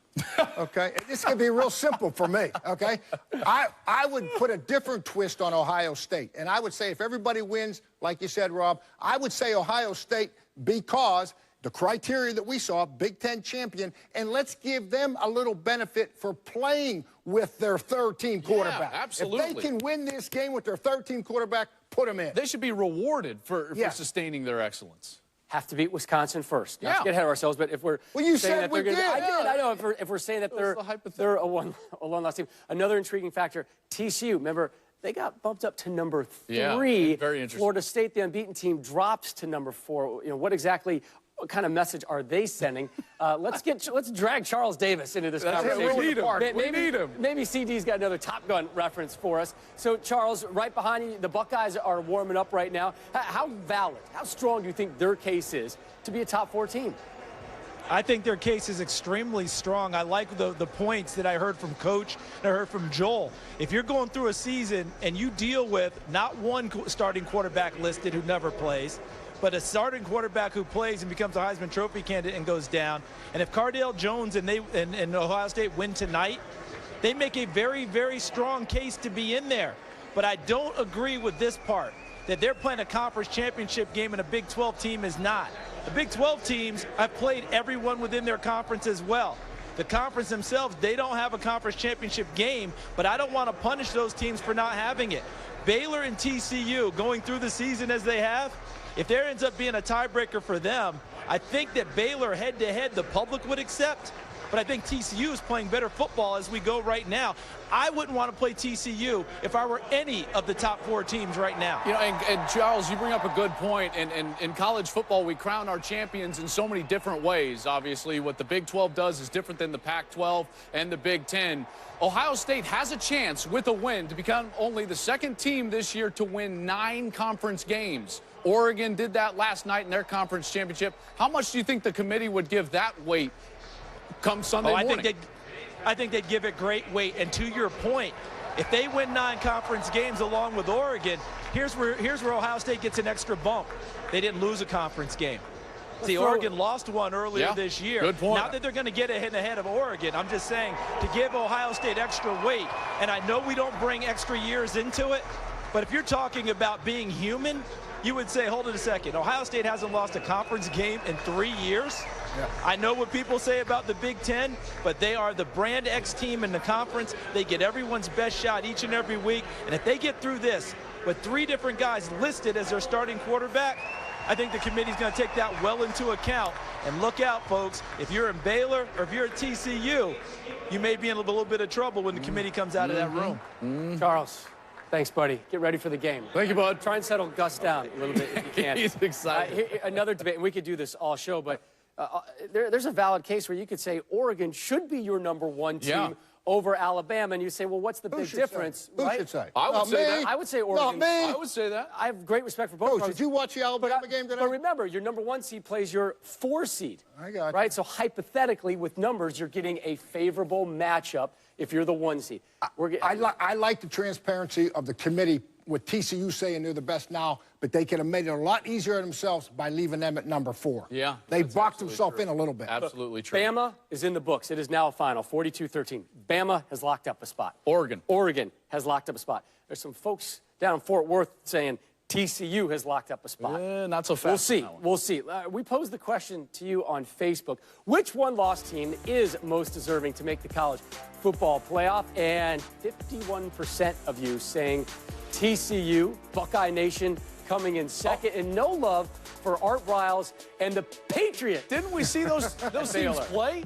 Speaker 4: Okay? This could be real simple for me, okay? I would put a different twist on Ohio State, and I would say if everybody wins, like you said, Rob, I would say Ohio State because the criteria that we saw, Big Ten champion, and let's give them a little benefit for playing with their third-team quarterback.
Speaker 5: Yeah, absolutely.
Speaker 4: If they can win this game with their third-team quarterback, put them in.
Speaker 5: They should be rewarded for sustaining their excellence.
Speaker 7: Have to beat Wisconsin first. Not
Speaker 5: Yeah.
Speaker 7: to get ahead of ourselves, but if we're
Speaker 4: you
Speaker 7: saying
Speaker 4: said
Speaker 7: that
Speaker 4: we
Speaker 7: they're going to,
Speaker 4: did.
Speaker 7: I know. If we're saying that they're a one-loss team, another intriguing factor: TCU. Remember, they got bumped up to number 3.
Speaker 5: Yeah, very interesting.
Speaker 7: Florida State, the unbeaten team, drops to number 4. You know what exactly? What kind of message are they sending? Let's drag Charles Davis into this conversation.
Speaker 5: We need him.
Speaker 7: Maybe CD's got another Top Gun reference for us. So, Charles, right behind you, the Buckeyes are warming up right now. How valid, how strong do you think their case is to be a top 4 team?
Speaker 11: I think their case is extremely strong. I like the points that I heard from Coach and I heard from Joel. If you're going through a season and you deal with not one starting quarterback listed who never plays, but a starting quarterback who plays and becomes a Heisman Trophy candidate and goes down, and if Cardale Jones and Ohio State win tonight, they make a very, very strong case to be in there. But I don't agree with this part, that they're playing a conference championship game and a Big 12 team is not. The Big 12 teams have played everyone within their conference as well. The conference themselves, they don't have a conference championship game, but I don't want to punish those teams for not having it. Baylor and TCU going through the season as they have, if there ends up being a tiebreaker for them, I think that Baylor head-to-head the public would accept, but I think TCU is playing better football as we go right now. I wouldn't want to play TCU if I were any of the top 4 teams right now.
Speaker 5: You know, and Charles, you bring up a good point. And in college football, we crown our champions in so many different ways. Obviously, what the Big 12 does is different than the Pac-12 and the Big 10. Ohio State has a chance with a win to become only the second team this year to win 9 conference games. Oregon did that last night in their conference championship. How much do you think the committee would give that weight come Sunday morning?
Speaker 11: I think they'd give it great weight. And to your point, if they win 9 conference games along with Oregon, here's where Ohio State gets an extra bump. They didn't lose a conference game. See, Oregon lost one earlier this year.
Speaker 5: Good point.
Speaker 11: Not that they're going to get ahead of Oregon. I'm just saying to give Ohio State extra weight. And I know we don't bring extra years into it, but if you're talking about being human, you would say, hold it a second. Ohio State hasn't lost a conference game in 3 years.
Speaker 4: Yeah.
Speaker 11: I know what people say about the Big Ten, but they are the brand X team in the conference. They get everyone's best shot each and every week. And if they get through this with 3 different guys listed as their starting quarterback, I think the committee's going to take that well into account. And look out, folks, if you're in Baylor or if you're at TCU, you may be in a little bit of trouble when the committee comes out of that room.
Speaker 7: Charles, thanks, buddy. Get ready for the game.
Speaker 5: Thank you, bud.
Speaker 7: Try and settle Gus down a little bit if you can.
Speaker 5: He's excited.
Speaker 7: Another debate, and we could do this all show, but there's a valid case where you could say Oregon should be your #1 team over Alabama, and you say, well, what's the big difference?
Speaker 4: Who should say?
Speaker 5: I would say that.
Speaker 7: I would say Oregon.
Speaker 4: Not me.
Speaker 5: I would say that.
Speaker 7: I have great respect for both.
Speaker 4: Coach, did you watch the Alabama game today?
Speaker 7: But remember, your #1 seed plays your 4 seed.
Speaker 4: I got you.
Speaker 7: Right? So hypothetically, with numbers, you're getting a favorable matchup if you're the 1 seed.
Speaker 4: I like the transparency of the committee with TCU saying they're the best now, but they could have made it a lot easier on themselves by leaving them at #4.
Speaker 5: Yeah.
Speaker 4: They boxed themselves in a little bit.
Speaker 5: Absolutely true.
Speaker 7: Bama is in the books. It is now a final, 42-13. Bama has locked up a spot.
Speaker 5: Oregon
Speaker 7: has locked up a spot. There's some folks down in Fort Worth saying TCU has locked up a spot.
Speaker 5: Not so fast.
Speaker 7: We'll see. We'll see. We posed the question to you on Facebook. Which one-loss team is most deserving to make the college football playoff? And 51% of you saying TCU, Buckeye Nation coming in second, and no love for Art Briles and the Patriots.
Speaker 5: Didn't we see those teams play?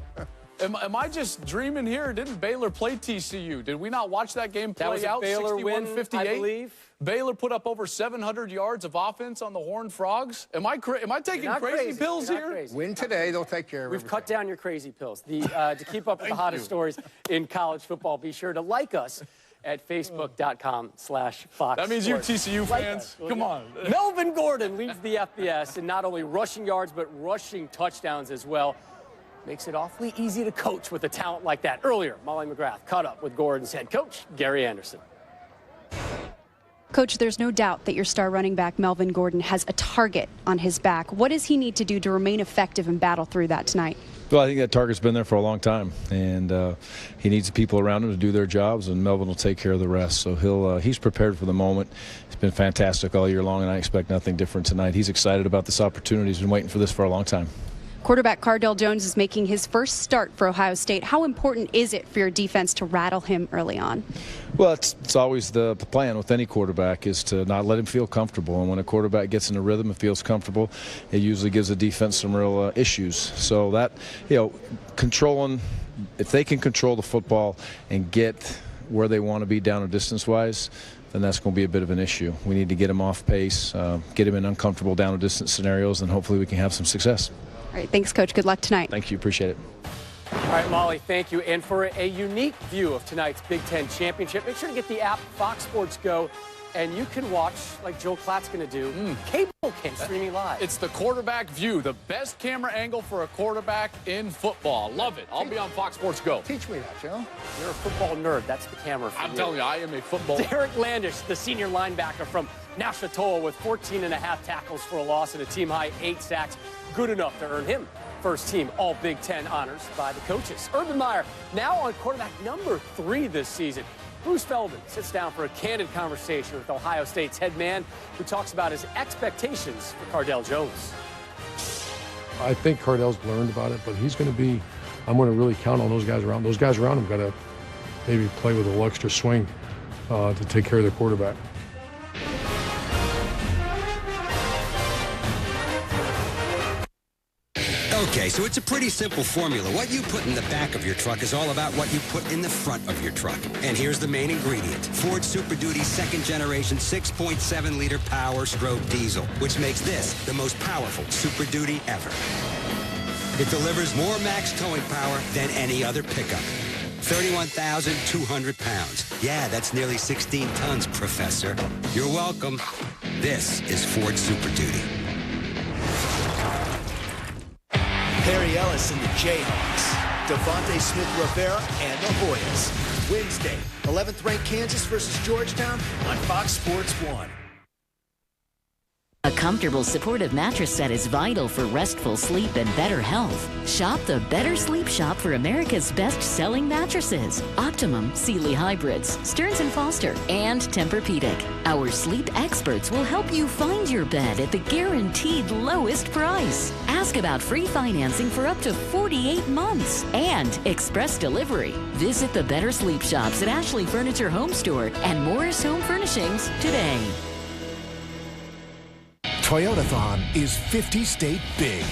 Speaker 5: Am I just dreaming here? Didn't Baylor play TCU? Did we not watch that game play
Speaker 7: That was a
Speaker 5: out
Speaker 7: Baylor
Speaker 5: 61-58?
Speaker 7: win, I believe.
Speaker 5: Baylor put up over 700 yards of offense on the Horned Frogs. Am I taking crazy pills here?
Speaker 7: Crazy.
Speaker 4: Win today, they'll take care of
Speaker 7: We've
Speaker 4: everything.
Speaker 7: cut down your crazy pills. To keep up with the hottest stories in college football, be sure to like us at facebook.com/Fox.
Speaker 5: That means you
Speaker 7: Sports.
Speaker 5: TCU fans. Come on.
Speaker 7: Melvin Gordon leads the FBS in not only rushing yards, but rushing touchdowns as well. Makes it awfully easy to coach with a talent like that. Earlier, Molly McGrath caught up with Gordon's head coach, Gary Anderson.
Speaker 2: Coach, there's no doubt that your star running back, Melvin Gordon, has a target on his back. What does he need to do to remain effective and battle through that tonight?
Speaker 31: Well, I think that target's been there for a long time, and he needs the people around him to do their jobs, and Melvin will take care of the rest. So he's prepared for the moment. He's been fantastic all year long, and I expect nothing different tonight. He's excited about this opportunity. He's been waiting for this for a long time.
Speaker 2: Quarterback Cardale Jones is making his first start for Ohio State. How important is it for your defense to rattle him early on?
Speaker 31: Well, it's always the plan with any quarterback is to not let him feel comfortable. And when a quarterback gets in a rhythm and feels comfortable, it usually gives the defense some real issues. So that, controlling, if they can control the football and get where they want to be down or distance-wise, then that's going to be a bit of an issue. We need to get him off pace, get him in uncomfortable down or distance scenarios, and hopefully we can have some success.
Speaker 2: All right, thanks, Coach. Good luck tonight.
Speaker 31: Thank you. Appreciate it.
Speaker 7: All right, Molly, thank you. And for a unique view of tonight's Big Ten Championship, make sure to get the app Fox Sports Go, and you can watch, like Joe Klatt's going to do, cable cam streaming live.
Speaker 5: It's the quarterback view, the best camera angle for a quarterback in football. Love it. I'll be on Fox Sports Go.
Speaker 4: Teach me that, Joe.
Speaker 7: You're a football nerd. That's the camera for
Speaker 5: I'm
Speaker 7: you.
Speaker 5: telling you, I am a football.
Speaker 7: Derek Landish, the senior linebacker from Nashville, with 14.5 tackles for a loss and a team-high 8 sacks. Good enough to earn him first team All Big Ten honors by the coaches. Urban Meyer now on quarterback #3 this season. Bruce Feldman sits down for a candid conversation with Ohio State's head man, who talks about his expectations for Cardale Jones.
Speaker 6: I think Cardale's learned about it, but he's going to be, I'm going to really count on those guys around. Those guys around him got to maybe play with a little extra swing to take care of their quarterback.
Speaker 8: Okay, so it's a pretty simple formula. What you put in the back of your truck is all about what you put in the front of your truck. And here's the main ingredient. Ford Super Duty second generation 6.7-liter power stroke diesel, which makes this the most powerful Super Duty ever. It delivers more max towing power than any other pickup. 31,200 pounds. Yeah, that's nearly 16 tons, Professor. You're welcome. This is Ford Super Duty.
Speaker 9: Perry Ellis and the Jayhawks, Devontae Smith-Rivera and the Hoyas. Wednesday, 11th-ranked Kansas versus Georgetown on Fox Sports 1.
Speaker 12: A
Speaker 1: comfortable, supportive mattress set is vital for restful sleep and better health. Shop the Better Sleep Shop for America's best-selling mattresses. Optimum, Sealy Hybrids, Stearns & Foster, and Tempur-Pedic. Our sleep experts will help you find your bed at the guaranteed lowest price. Ask about free financing for up to 48 months and express delivery. Visit the Better Sleep Shops at Ashley Furniture Home Store and Morris Home Furnishings today.
Speaker 9: Toyotathon is 50-state big.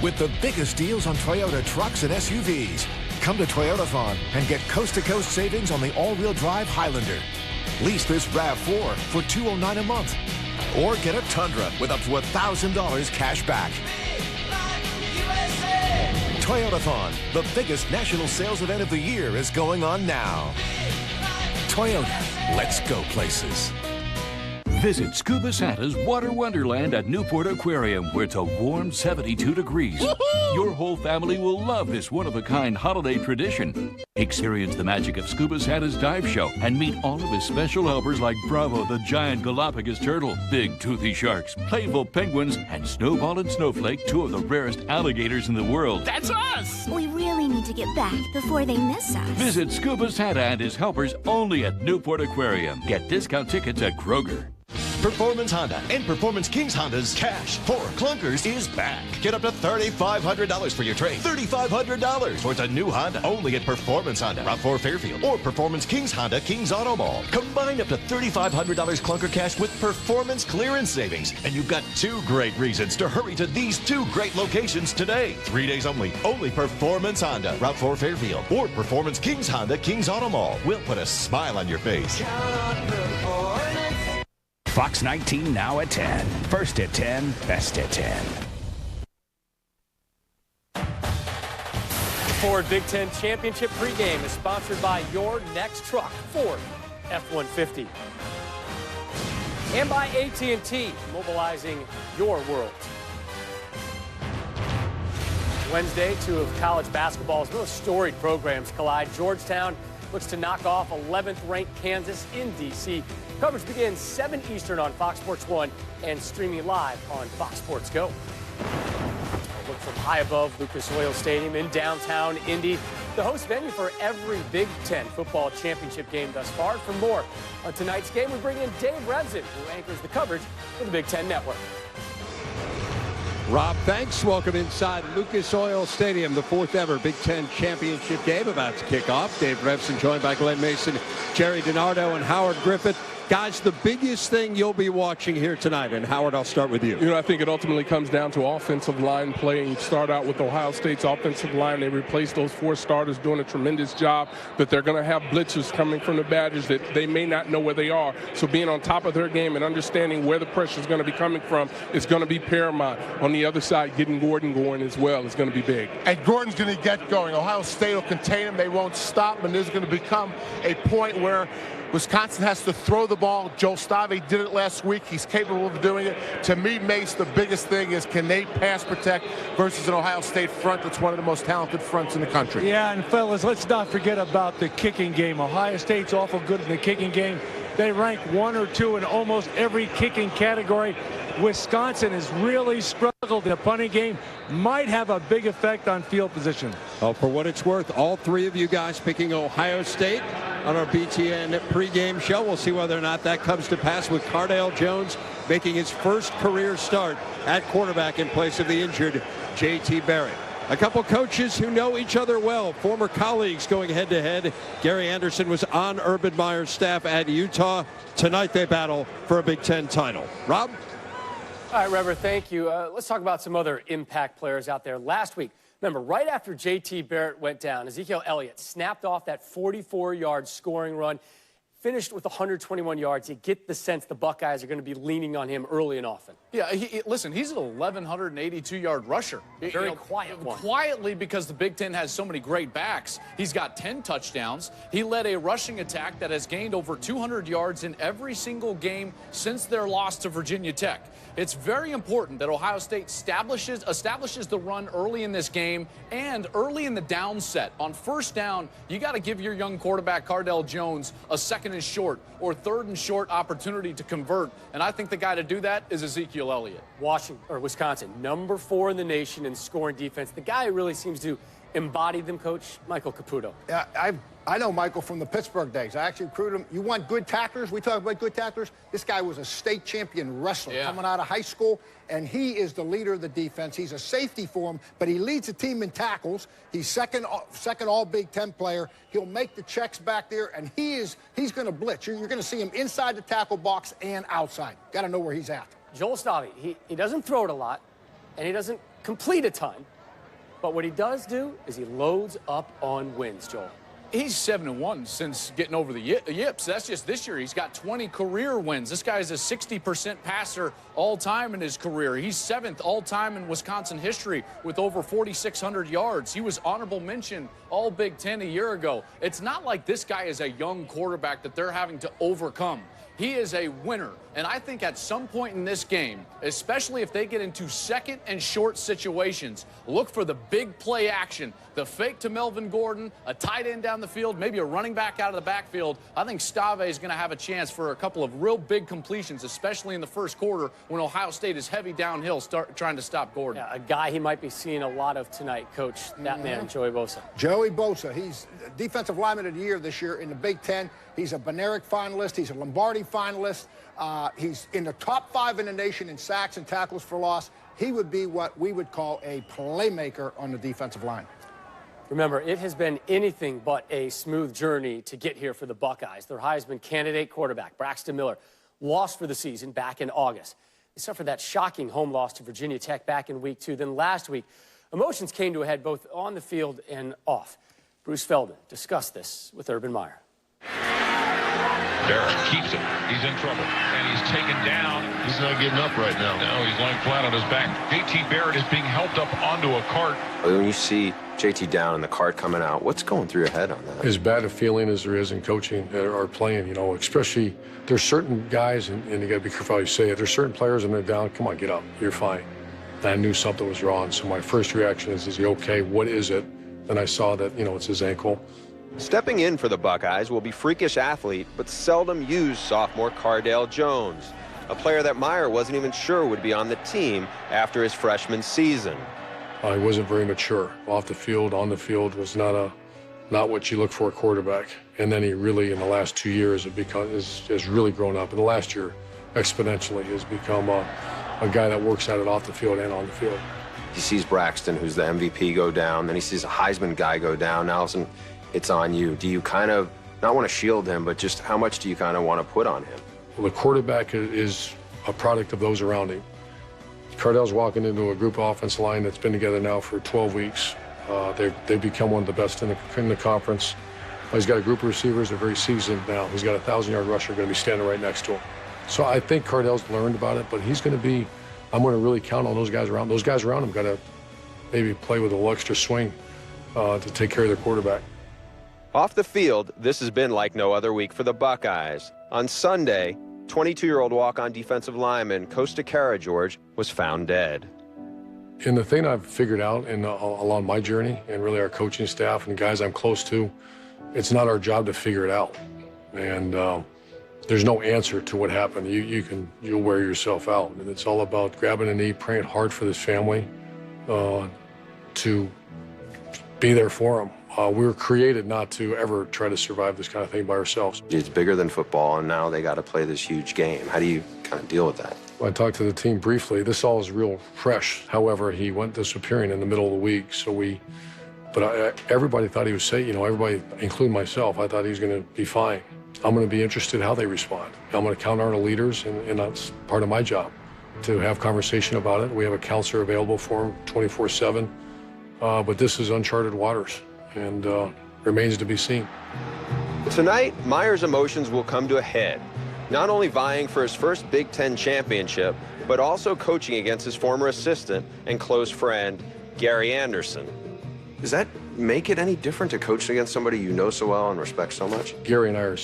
Speaker 9: With the biggest deals on Toyota trucks and SUVs. Come to Toyotathon and get coast-to-coast savings on the all-wheel drive Highlander. Lease this RAV4 for $209 a month. Or get a Tundra with up to $1,000 cash back. Toyotathon, the biggest national sales event of the year, is going on now. Toyota, let's go places.
Speaker 10: Visit Scuba Santa's Water Wonderland at Newport Aquarium, where it's a warm 72 degrees. Your whole family will love this one-of-a-kind holiday tradition. Experience the magic of Scuba Santa's dive show and meet all of his special helpers like Bravo, the giant Galapagos turtle, big toothy sharks, playful penguins, and Snowball and Snowflake, two of the rarest alligators in the world.
Speaker 12: That's us! We really need to get back before they miss us.
Speaker 10: Visit Scuba Santa and his helpers only at Newport Aquarium. Get discount tickets at Kroger.
Speaker 13: Performance Honda and Performance Kings Honda's Cash for Clunkers is back. Get up to $3,500 for your trade. $3,500 towards a new Honda only at Performance Honda, Route 4 Fairfield, or Performance Kings Honda, Kings Auto Mall. Combine up to $3,500 clunker cash with performance clearance savings. And you've got two great reasons to hurry to these two great locations today. 3 days only. Only Performance Honda, Route 4 Fairfield, or Performance Kings Honda, Kings Auto Mall. We'll put a smile on your face.
Speaker 9: Count on Performance.
Speaker 19: Fox 19 now at 10. First at 10, best at 10.
Speaker 7: Ford Big Ten Championship pregame is sponsored by your next truck, Ford F-150. And by AT&T, mobilizing your world. Wednesday, two of college basketball's most storied programs collide. Georgetown looks to knock off 11th-ranked Kansas in D.C. Coverage begins 7 Eastern on Fox Sports 1 and streaming live on Fox Sports Go. A look from high above Lucas Oil Stadium in downtown Indy, the host venue for every Big Ten football championship game thus far. For more on tonight's game, we bring in Dave Revson, who anchors the coverage for the Big Ten Network.
Speaker 25: Rob, thanks. Welcome inside Lucas Oil Stadium, the 4th ever Big Ten championship game about to kick off. Dave Revson joined by Glenn Mason, Jerry DiNardo, and Howard Griffith. Guys, the biggest thing you'll be watching here tonight, and Howard, I'll start with you.
Speaker 26: You know, I think it ultimately comes down to offensive line play. And you start out with Ohio State's offensive line. They replaced those 4 starters, doing a tremendous job. But they're going to have blitzers coming from the Badgers that they may not know where they are. So being on top of their game and understanding where the pressure is going to be coming from is going to be paramount. On the other side, getting Gordon going as well is going to be big.
Speaker 3: And Gordon's going to get going. Ohio State will contain him. They won't stop. And there's going to become a point where Wisconsin has to throw the ball. Joe Stave did it last week. He's capable of doing it. To me, Mace, the biggest thing is can they pass protect versus an Ohio State front that's one of the most talented fronts in the country.
Speaker 27: Yeah, and fellas, let's not forget about the kicking game. Ohio State's awful good in the kicking game. They rank 1 or 2 in almost every kicking category. Wisconsin has really struggled in the punting game. Might have a big effect on field position.
Speaker 25: Well, for what it's worth, all 3 of you guys picking Ohio State on our BTN pregame show. We'll see whether or not that comes to pass with Cardale Jones making his first career start at quarterback in place of the injured J.T. Barrett. A couple coaches who know each other well, former colleagues going head-to-head. Gary Anderson was on Urban Meyer's staff at Utah. Tonight they battle for a Big Ten title. Rob?
Speaker 7: All right, Rever, thank you. Let's talk about some other impact players out there. Last week, remember, right after J.T. Barrett went down, Ezekiel Elliott snapped off that 44-yard scoring run, finished with 121 yards. You get the sense the Buckeyes are going to be leaning on him early and often.
Speaker 5: Yeah, listen, he's an 1,182-yard rusher.
Speaker 7: Very quiet one.
Speaker 5: Quietly, because the Big Ten has so many great backs. He's got 10 touchdowns. He led a rushing attack that has gained over 200 yards in every single game since their loss to Virginia Tech. It's very important that Ohio State establishes the run early in this game and early in the down set. On first down, you got to give your young quarterback, Cardale Jones, a second and short or third and short opportunity to convert. And I think the guy to do that is Ezekiel Elliott.
Speaker 7: Wisconsin, number 4 in the nation in scoring defense. The guy who really seems to embody them, Coach, Michael Caputo.
Speaker 4: Yeah, I know Michael from the Pittsburgh days. I actually recruited him. You want good tacklers? We talk about good tacklers. This guy was a state champion wrestler coming out of high school, and he is the leader of the defense. He's a safety for him, but he leads the team in tackles. He's second all Big Ten player. He'll make the checks back there, and he's going to blitz. You're going to see him inside the tackle box and outside. Got to know where he's at.
Speaker 7: Joel Stave, he doesn't throw it a lot, and he doesn't complete a ton. But what he does do is he loads up on wins, Joel.
Speaker 5: He's 7-1 since getting over the yips. That's just this year. He's got 20 career wins. This guy is a 60% passer all-time in his career. He's 7th all-time in Wisconsin history with over 4,600 yards. He was honorable mention all Big Ten a year ago. It's not like this guy is a young quarterback that they're having to overcome. He is a winner, and I think at some point in this game, especially if they get into second and short situations, look for the big play action, the fake to Melvin Gordon, a tight end down the field, maybe a running back out of the backfield. I think Stave is going to have a chance for a couple of real big completions, especially in the first quarter when Ohio State is heavy downhill trying to stop Gordon.
Speaker 7: Yeah, a guy he might be seeing a lot of tonight, Coach, that man, Joey Bosa.
Speaker 4: Joey Bosa, he's Defensive Lineman of the Year this year in the Big Ten. He's a Benerick finalist. He's a Lombardi finalist. He's in the top 5 in the nation in sacks and tackles for loss. He would be what we would call a playmaker on the defensive line.
Speaker 7: Remember, it has been anything but a smooth journey to get here for the Buckeyes. Their Heisman candidate quarterback, Braxton Miller, lost for the season back in August. They suffered that shocking home loss to Virginia Tech back in week 2. Then last week, emotions came to a head both on the field and off. Bruce Feldman discussed this with Urban Meyer.
Speaker 14: Barrett keeps it. He's in trouble. And he's taken down.
Speaker 15: He's not getting up right now.
Speaker 14: No, he's lying flat on his back. JT Barrett is being helped up onto a cart.
Speaker 16: When you see JT down and the cart coming out, what's going through your head on that?
Speaker 6: As bad a feeling as there is in coaching or playing, you know, especially there's certain guys, and you got to be careful how you say it, there's certain players and they're down, come on, get up, you're fine. And I knew something was wrong, so my first reaction is he okay? What is it? Then I saw that, you know, it's his ankle.
Speaker 16: Stepping in for the Buckeyes will be freakish athlete, but seldom used sophomore Cardale Jones, a player that Meyer wasn't even sure would be on the team after his freshman season.
Speaker 6: He wasn't very mature. Off the field, on the field was not what you look for a quarterback. And then he really, in the last 2 years, has really grown up. In the last year, exponentially, has become a guy that works at it off the field and on the field.
Speaker 16: He sees Braxton, who's the MVP, go down. Then he sees a Heisman guy go down. Now it's on you. Do you kind of not want to shield him, but just how much do you kind of want to put on him?
Speaker 6: Well, the quarterback is a product of those around him. Cardale's walking into a group offensive line that's been together now for 12 weeks. They've become one of the best in the conference. He's got a group of receivers that are very seasoned now. He's got a 1,000-yard rusher going to be standing right next to him. So I think Cardale's learned about it, but he's going to be, I'm going to really count on those guys around. Those guys around him got to maybe play with a little extra swing to take care of their quarterback.
Speaker 16: Off the field, this has been like no other week for the Buckeyes. On Sunday, 22-year-old walk-on defensive lineman Costa George was found dead.
Speaker 6: And the thing I've figured out along my journey, and really our coaching staff and guys I'm close to, it's not our job to figure it out. And there's no answer to what happened. You'll wear yourself out. And it's all about grabbing a knee, praying hard for this family to be there for them. We were created not to ever try to survive this kind of thing by ourselves.
Speaker 16: It's bigger than football, and now they got to play this huge game. How do you kind of deal with that?
Speaker 6: Well, I talked to the team briefly. This all is real fresh. However, he went disappearing in the middle of the week, everybody thought he was safe. You know, everybody, including myself, I thought he was going to be fine. I'm going to be interested in how they respond. I'm going to count on our leaders, and that's part of my job, to have conversation about it. We have a counselor available for him 24/7, but this is uncharted waters. And remains to be seen.
Speaker 16: Tonight, Meyer's emotions will come to a head, not only vying for his first Big Ten championship, but also coaching against his former assistant and close friend, Gary Anderson. Does that make it any different to coach against somebody you know so well and respect so much?
Speaker 6: Gary and I are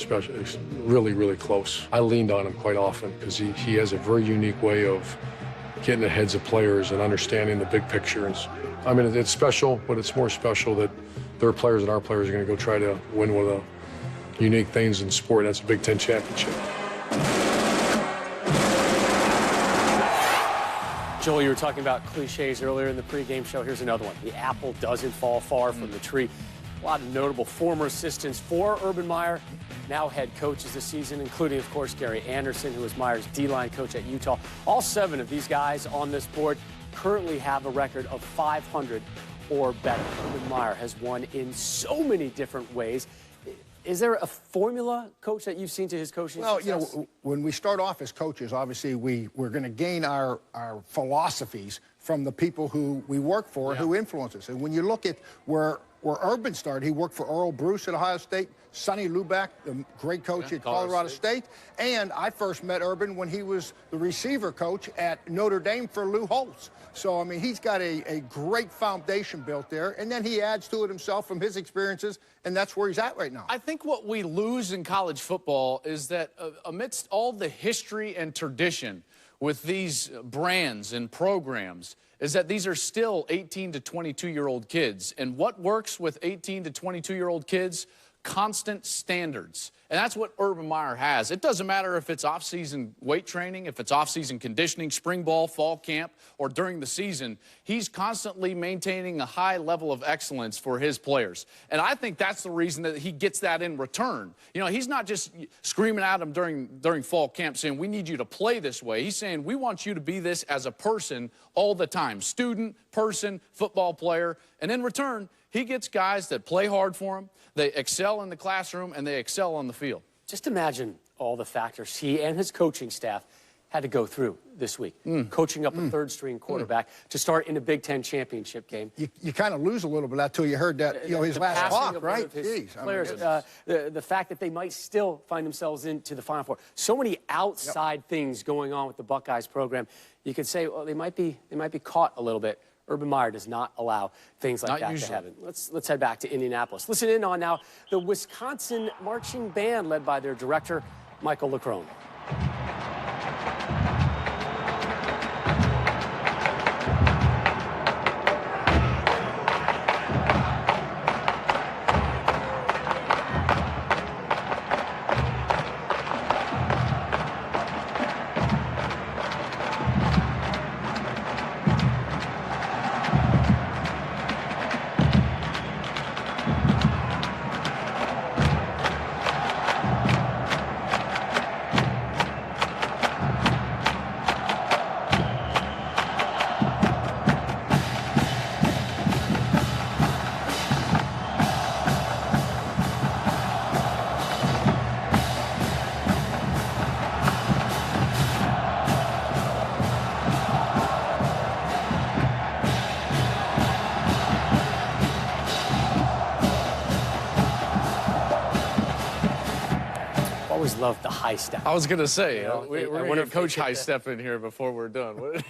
Speaker 6: really, really close. I leaned on him quite often because he has a very unique way of getting the heads of players and understanding the big picture. And I mean, it's special, but it's more special that their players and our players are going to go try to win one of the unique things in sport. That's a Big Ten championship.
Speaker 7: Joel, you were talking about cliches earlier in the pregame show. Here's another one. The apple doesn't fall far from the tree. A lot of notable former assistants for Urban Meyer, now head coaches this season, including, of course, Gary Anderson, who was Meyer's D-line coach at Utah. All 7 of these guys on this board currently have a record of 500 or better. Urban Meyer has won in so many different ways. Is there a formula, Coach, that you've seen to his coaching success?
Speaker 4: You know, when we start off as coaches, obviously we're going to gain our philosophies from the people who we work for, who influence us. And when you look at where Urban started, he worked for Earl Bruce at Ohio State, Sonny Luback, the great coach at Colorado State. And I first met Urban when he was the receiver coach at Notre Dame for Lou Holtz. So, I mean, he's got a great foundation built there, and then he adds to it himself from his experiences, and that's where he's at right now.
Speaker 5: I think what we lose in college football is that amidst all the history and tradition with these brands and programs is that these are still 18 to 22-year-old kids. And what works with 18 to 22-year-old kids? Constant standards. And that's what Urban Meyer has. It doesn't matter if it's off-season weight training, if it's off-season conditioning, spring ball, fall camp, or during the season. He's constantly maintaining a high level of excellence for his players. And I think that's the reason that he gets that in return. You know, he's not just screaming at them during fall camp saying, we need you to play this way. He's saying, we want you to be this as a person all the time. Student, person, football player. And in return, he gets guys that play hard for him, they excel in the classroom, and they excel on the field.
Speaker 7: Just imagine all the factors he and his coaching staff had to go through this week, coaching up a third-string quarterback to start in a Big Ten championship game.
Speaker 4: You kind of lose a little bit of that till you heard that, you know, his last talk, right?
Speaker 7: Jeez, players, the fact that they might still find themselves into the Final Four. So many outside things going on with the Buckeyes program. You could say, well, they might be caught a little bit. Urban Meyer does not allow things like that to happen. Let's head back to Indianapolis. Listen in on now the Wisconsin marching band led by their director, Michael LeCrone. Love the high step.
Speaker 5: I was going to say, we're going to coach high step in here before we're done.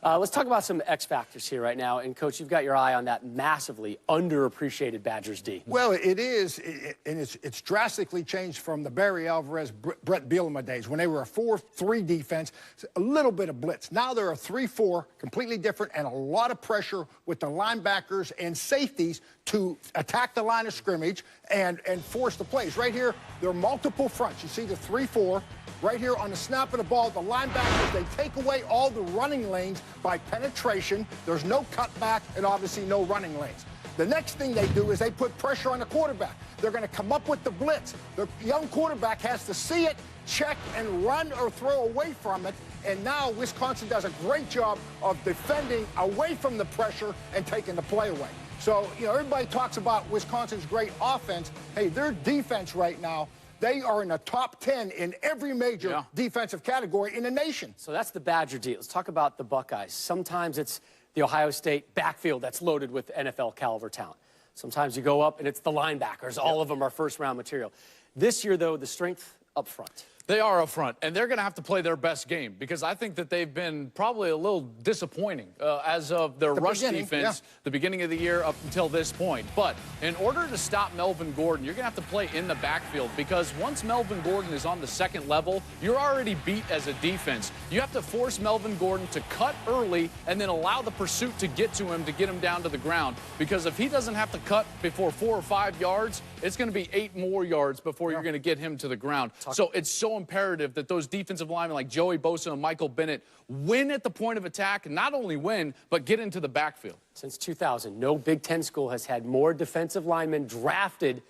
Speaker 7: Let's talk about some X factors here right now. And, Coach, you've got your eye on that massively underappreciated Badgers D.
Speaker 4: Well, it is, and it's drastically changed from the Barry Alvarez, Brett Bielema days when they were a 4-3 defense, a little bit of blitz. Now they're a 3-4, completely different, and a lot of pressure with the linebackers and safeties to attack the line of scrimmage and force the plays. Right here, there are multiple fronts. You see the 3-4. Right here on the snap of the ball, the linebackers, they take away all the running lanes by penetration. There's no cutback and obviously no running lanes. The next thing they do is they put pressure on the quarterback. They're going to come up with the blitz. The young quarterback has to see it, check, and run or throw away from it. And now Wisconsin does a great job of defending away from the pressure and taking the play away. So, you know, everybody talks about Wisconsin's great offense. Hey, their defense right now, they are in the top 10 in every major defensive category in the nation.
Speaker 7: So that's the Badger deal. Let's talk about the Buckeyes. Sometimes it's the Ohio State backfield that's loaded with NFL caliber talent. Sometimes you go up and it's the linebackers. All of them are first-round material. This year, though, the strength up front.
Speaker 5: They are up front, and they're going to have to play their best game because I think that they've been probably a little disappointing as of their rush defense the beginning of the year up until this point. But in order to stop Melvin Gordon, you're going to have to play in the backfield because once Melvin Gordon is on the second level, you're already beat as a defense. You have to force Melvin Gordon to cut early and then allow the pursuit to get to him to get him down to the ground because if he doesn't have to cut before 4 or 5 yards, it's going to be 8 more yards before you're going to get him to the ground. So it's so imperative that those defensive linemen like Joey Bosa and Michael Bennett win at the point of attack, and not only win, but get into the backfield.
Speaker 7: Since 2000, no Big Ten school has had more defensive linemen drafted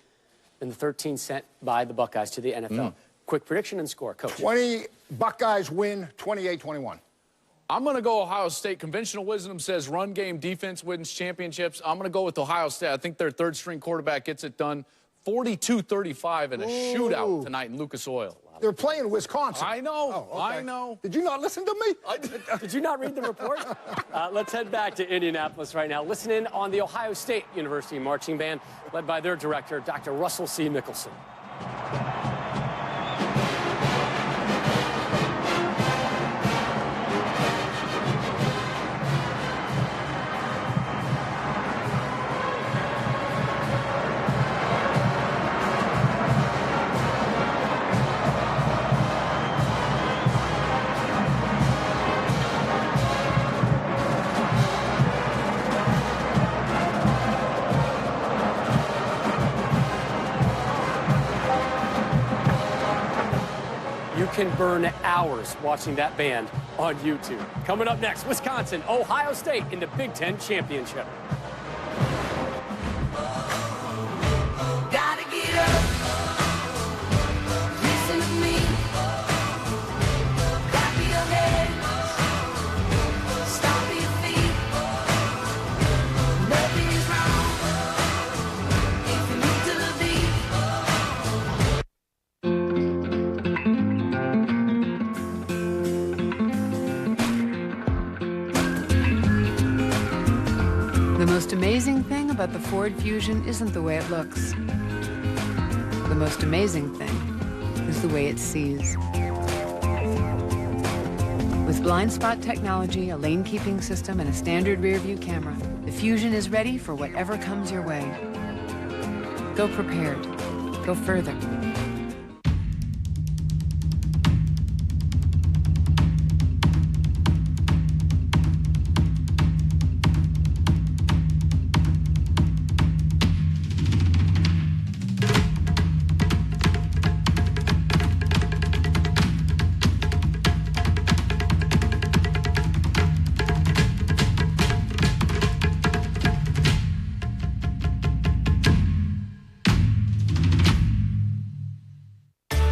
Speaker 7: than the 13 sent by the Buckeyes to the NFL. Quick prediction and score, Coach.
Speaker 4: 20 Buckeyes win, 28-21.
Speaker 5: I'm going to go Ohio State. Conventional wisdom says run game defense wins championships. I'm going to go with Ohio State. I think their third-string quarterback gets it done. 42-35 in a shootout tonight in Lucas Oil.
Speaker 4: They're playing Wisconsin.
Speaker 5: I know.
Speaker 4: Oh, okay.
Speaker 5: I know.
Speaker 4: Did you not listen to me?
Speaker 7: Did you not read the report? Let's head back to Indianapolis right now. Listen in on the Ohio State University Marching Band, led by their director, Dr. Russell C. Mickelson. Can burn hours watching that band on YouTube. Coming up next, Wisconsin, Ohio State in the Big Ten Championship.
Speaker 15: Gotta get up. Listen to me. Clap your hands. Stomp your feet. Nothing is wrong if you move to the beat.
Speaker 17: The most amazing thing about the Ford Fusion isn't the way it looks. The most amazing thing is the way it sees. With blind spot technology, a lane keeping system, and a standard rear view camera, the Fusion is ready for whatever comes your way. Go prepared. Go further.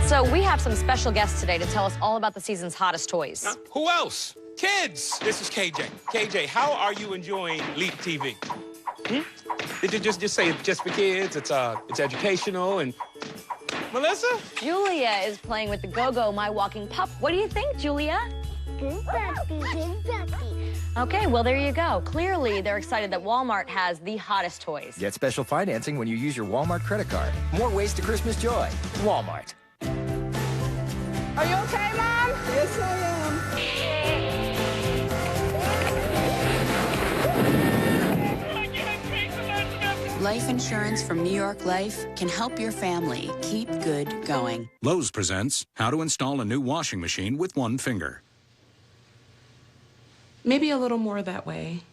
Speaker 18: So we have some special guests today to tell us all about the season's hottest toys.
Speaker 20: Who else? Kids! This is KJ. KJ, how are you enjoying Leap TV? Did you just say it's just for kids? It's educational and... Melissa?
Speaker 18: Julia is playing with the Go-Go My Walking Pup. What do you think, Julia?
Speaker 21: Good puppy, good puppy.
Speaker 18: Okay, well, there you go. Clearly, they're excited that Walmart has the hottest toys.
Speaker 22: Get special financing when you use your Walmart credit card. More ways to Christmas joy. Walmart.
Speaker 15: Are you okay, Mom? Yes, I am.
Speaker 23: Life insurance from New York Life can help your family keep good going.
Speaker 24: Lowe's presents how to install a new washing machine with one finger.
Speaker 28: Maybe a little more that way.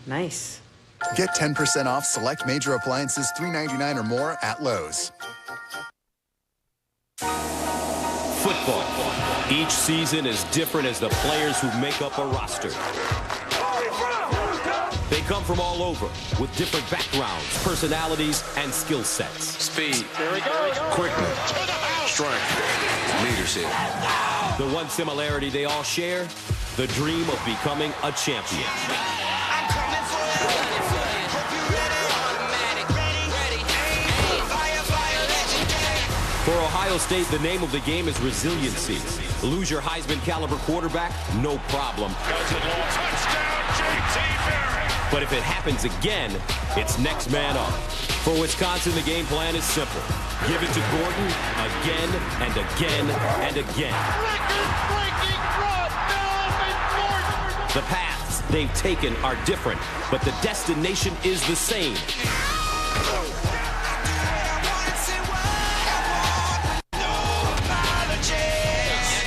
Speaker 29: Nice.
Speaker 31: Get 10% off select major appliances $3.99 or more at Lowe's.
Speaker 30: Football. Each season is different as the players who make up a roster. They come from all over with different backgrounds, personalities, and skill sets.
Speaker 32: Speed. There we go. Quickness. Strength. Leadership.
Speaker 30: The one similarity they all share, the dream of becoming a champion. For Ohio State, the name of the game is resiliency. Lose your Heisman caliber quarterback? No problem.
Speaker 14: Touchdown, J.T. Barrett.
Speaker 30: But if it happens again, it's next man up. For Wisconsin, the game plan is simple. Give it to Gordon again and again and again.
Speaker 15: Record-breaking run, Melvin Gordon!
Speaker 30: The paths they've taken are different, but the destination is the same.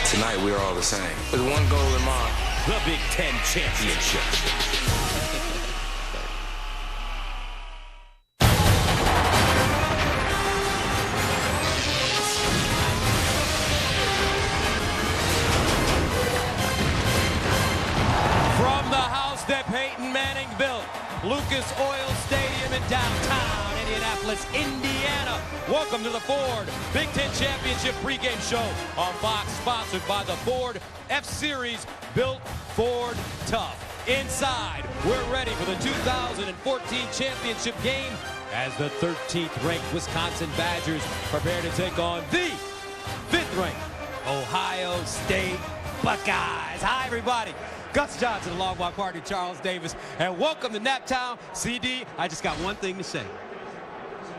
Speaker 32: Tonight, we're all the same. With one goal in mind.
Speaker 30: The Big Ten Championship.
Speaker 1: From the house that Peyton Manning built, Lucas Oil Stadium in downtown Indianapolis, Indiana. Welcome to the Ford Big Ten Championship pregame show on Fox, sponsored by the Ford F-Series, built Ford Tough. Inside, we're ready for the 2014 championship game as the 13th ranked Wisconsin Badgers prepare to take on the 5th ranked Ohio State Buckeyes. Hi, everybody. Gus Johnson, along with my partner Charles Davis, and welcome to Naptown. CD, I just got one thing to say.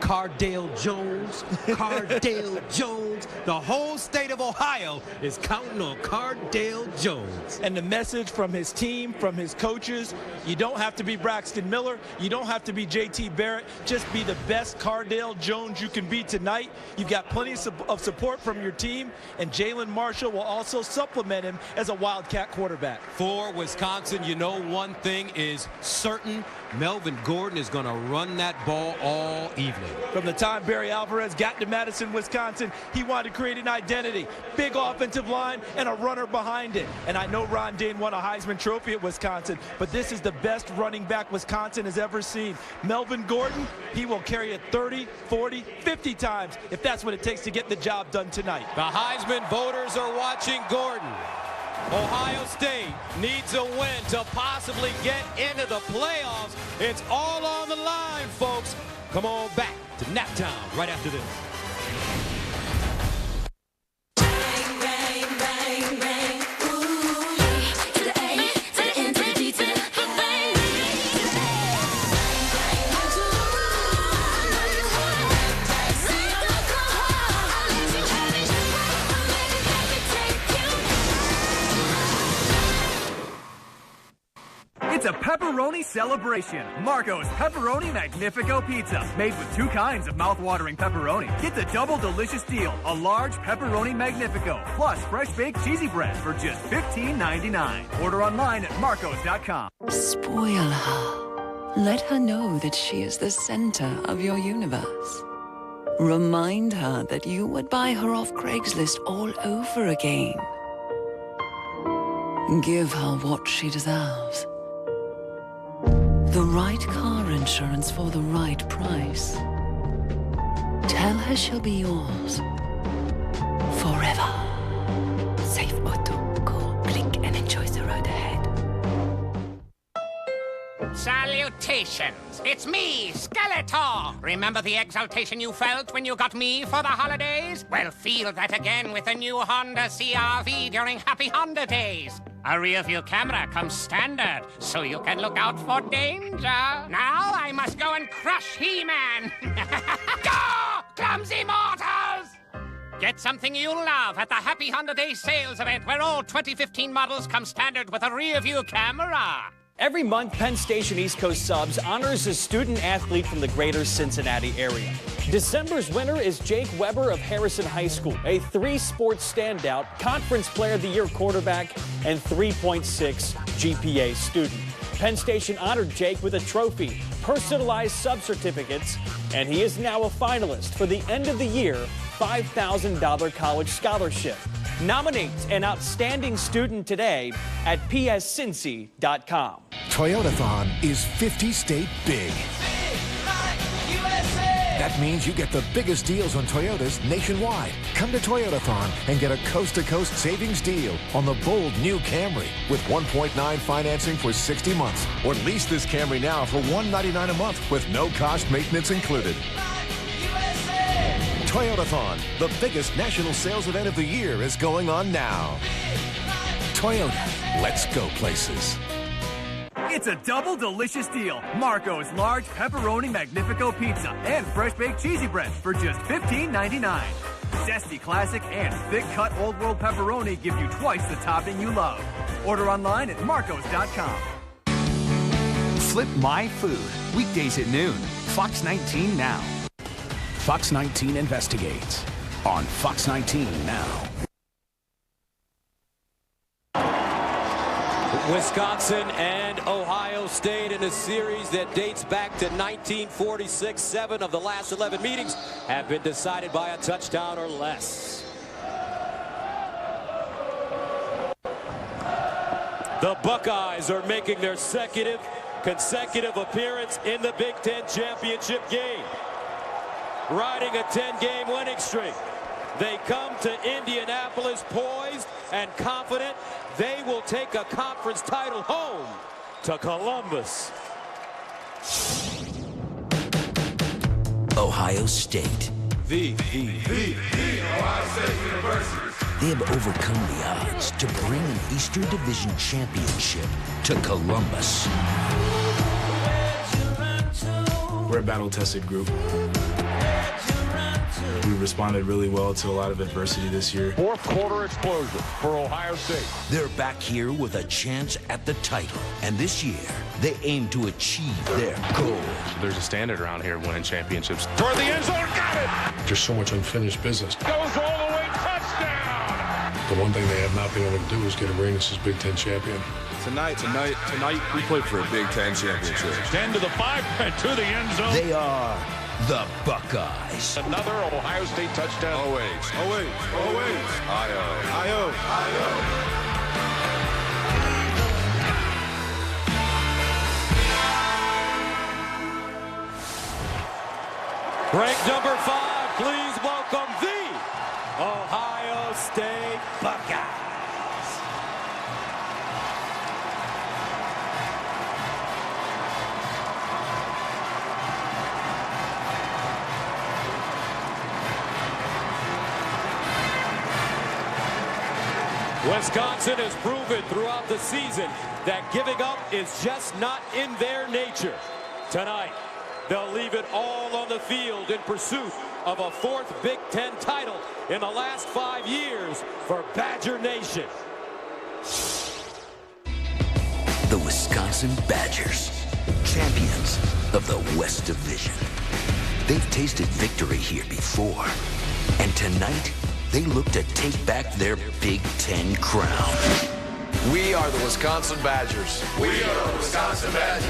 Speaker 1: Cardale Jones, Cardale Jones. The whole state of Ohio is counting on Cardale Jones.
Speaker 2: And the message from his team, from his coaches, you don't have to be Braxton Miller. You don't have to be JT Barrett. Just be the best Cardale Jones you can be tonight. You've got plenty of support from your team, and Jalen Marshall will also supplement him as a Wildcat quarterback.
Speaker 1: For Wisconsin, you know one thing is certain. Melvin Gordon is going to run that ball all evening.
Speaker 2: From the time Barry Alvarez got to Madison, Wisconsin, he wanted to create an identity. Big offensive line and a runner behind it. And I know Ron Dane won a Heisman Trophy at Wisconsin, but this is the best running back Wisconsin has ever seen. Melvin Gordon, he will carry it 30, 40, 50 times if that's what it takes to get the job done tonight.
Speaker 1: The Heisman voters are watching Gordon. Ohio State needs a win to possibly get into the playoffs. It's all on the line, folks. Come on back to Naptown right after this.
Speaker 15: Bang, bang, bang, bang. Ooh, to the A, to the N, to the D, to the bang.
Speaker 3: It's a pepperoni celebration. Marco's Pepperoni Magnifico Pizza. Made with 2 kinds of mouth-watering pepperoni. Get the double delicious deal. A large Pepperoni Magnifico. Plus fresh baked cheesy bread for just $15.99. Order online at marcos.com.
Speaker 17: Spoil her. Let her know that she is the center of your universe. Remind her that you would buy her off Craigslist all over again. Give her what she deserves. The right car insurance for the right price. Tell her she'll be yours forever. Safe Auto. Go, click, and enjoy the road ahead.
Speaker 8: Salutations! It's me, Skeletor! Remember the exultation you felt when you got me for the holidays? Well, feel that again with the new Honda CR-V during Happy Honda Days. A rear-view camera comes standard, so you can look out for danger. Now I must go and crush He-Man. Go, clumsy mortals! Get something you'll love at the Happy Honda Day sales event, where all 2015 models come standard with a rear-view camera.
Speaker 9: Every month, Penn Station East Coast Subs honors a student athlete from the greater Cincinnati area. December's winner is Jake Weber of Harrison High School, a 3-sports standout, Conference Player of the Year quarterback, and 3.6 GPA student. Penn Station honored Jake with a trophy, personalized sub-certificates, and he is now a finalist for the end of the year $5,000 college scholarship. Nominate an outstanding student today at pscincy.com.
Speaker 10: Toyotathon is 50-state big. That means you get the biggest deals on Toyotas nationwide. Come to Toyotathon and get a coast-to-coast savings deal on the bold new Camry with 1.9 financing for 60 months. Or lease this Camry now for $199 a month with no cost maintenance included. Toyotathon, the biggest national sales event of the year, is going on now. Toyota, let's go places.
Speaker 3: It's a double delicious deal. Marco's large pepperoni Magnifico pizza and fresh baked cheesy bread for just $15.99. Zesty classic and thick cut old world pepperoni give you twice the topping you love. Order online at marcos.com.
Speaker 4: Flip My Food, weekdays at noon. Fox 19 Now. Fox 19 investigates on Fox 19 Now.
Speaker 1: Wisconsin and Ohio State in a series that dates back to 1946. 7 of the last 11 meetings have been decided by a touchdown or less. The Buckeyes are making their consecutive appearance in the Big Ten championship game. Riding a 10-game winning streak. They come to Indianapolis poised and confident they will take a conference title home to Columbus.
Speaker 5: Ohio State.
Speaker 1: The
Speaker 5: Ohio State University. They have overcome the odds to bring an Eastern Division championship to Columbus.
Speaker 6: We're a battle-tested group. We responded really well to a lot of adversity this year.
Speaker 5: Fourth quarter explosion for Ohio State. They're back here with a chance at the title. And this year, they aim to achieve their goal.
Speaker 11: There's a standard around here winning championships.
Speaker 6: Toward the end zone, got it!
Speaker 32: There's so much unfinished business.
Speaker 6: Goes all the way, touchdown!
Speaker 32: The one thing they have not been able to do is get a ring as Big Ten champion.
Speaker 6: Tonight, we play for a Big Ten championship.
Speaker 11: 10 to the 5 and to the end zone.
Speaker 5: They are the Buckeyes.
Speaker 11: Another Ohio State touchdown.
Speaker 6: Always. I-O.
Speaker 1: Break number 5, please welcome the Ohio State Buckeyes. Wisconsin has proven throughout the season that giving up is just not in their nature. Tonight, they'll leave it all on the field in pursuit of a 4th Big Ten title in the last 5 years for Badger Nation.
Speaker 5: The Wisconsin Badgers, champions of the West Division. They've tasted victory here before, and tonight, they look to take back their Big Ten crown.
Speaker 31: We are the Wisconsin Badgers.
Speaker 6: We are the Wisconsin Badgers.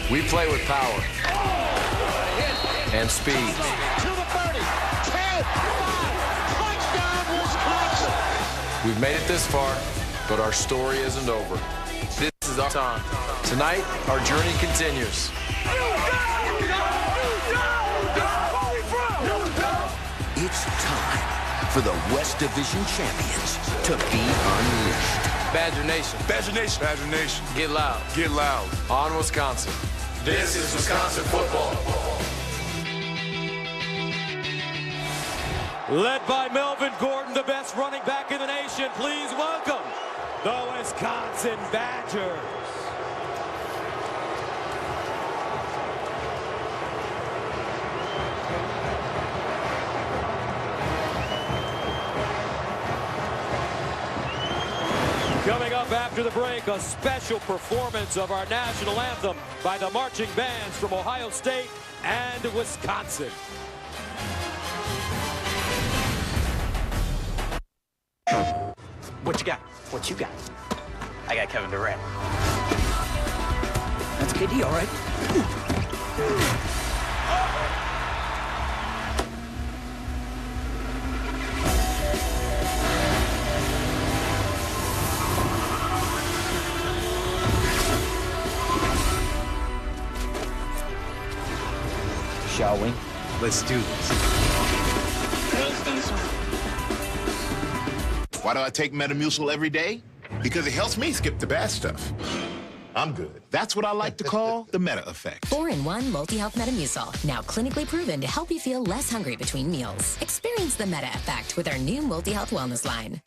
Speaker 31: We play with power and speed.
Speaker 6: To the 30, 10, 5, touchdown Wisconsin.
Speaker 31: We've made it this far, but our story isn't over. This is our time. Tonight, our journey continues.
Speaker 5: It's time for the West Division champions to be unleashed.
Speaker 31: Badger Nation.
Speaker 6: Badger Nation. Badger Nation.
Speaker 31: Get loud.
Speaker 6: Get loud.
Speaker 31: On Wisconsin.
Speaker 6: This is Wisconsin football.
Speaker 1: Led by Melvin Gordon, the best running back in the nation. Please welcome the Wisconsin Badgers. Coming up after the break, a special performance of our national anthem by the marching bands from Ohio State and Wisconsin.
Speaker 12: What you got? What you got? I got Kevin Durant. That's KD, all right?
Speaker 22: Shall we?
Speaker 6: Let's do this.
Speaker 13: Why do I take Metamucil every day? Because it helps me skip the bad stuff.
Speaker 7: I'm good. That's what I like to call the meta effect.
Speaker 13: 4-in-1 multi-health Metamucil, now clinically proven to help you feel less hungry between meals. Experience the meta effect with our new multi-health wellness line.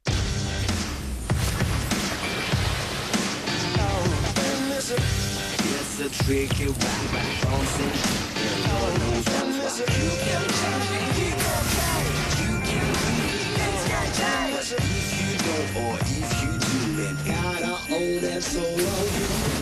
Speaker 15: It's a tricky rap, bouncing. Lord knows that's why you can change and you can change. You can change. If you don't or if you do, then gotta own that soul of you.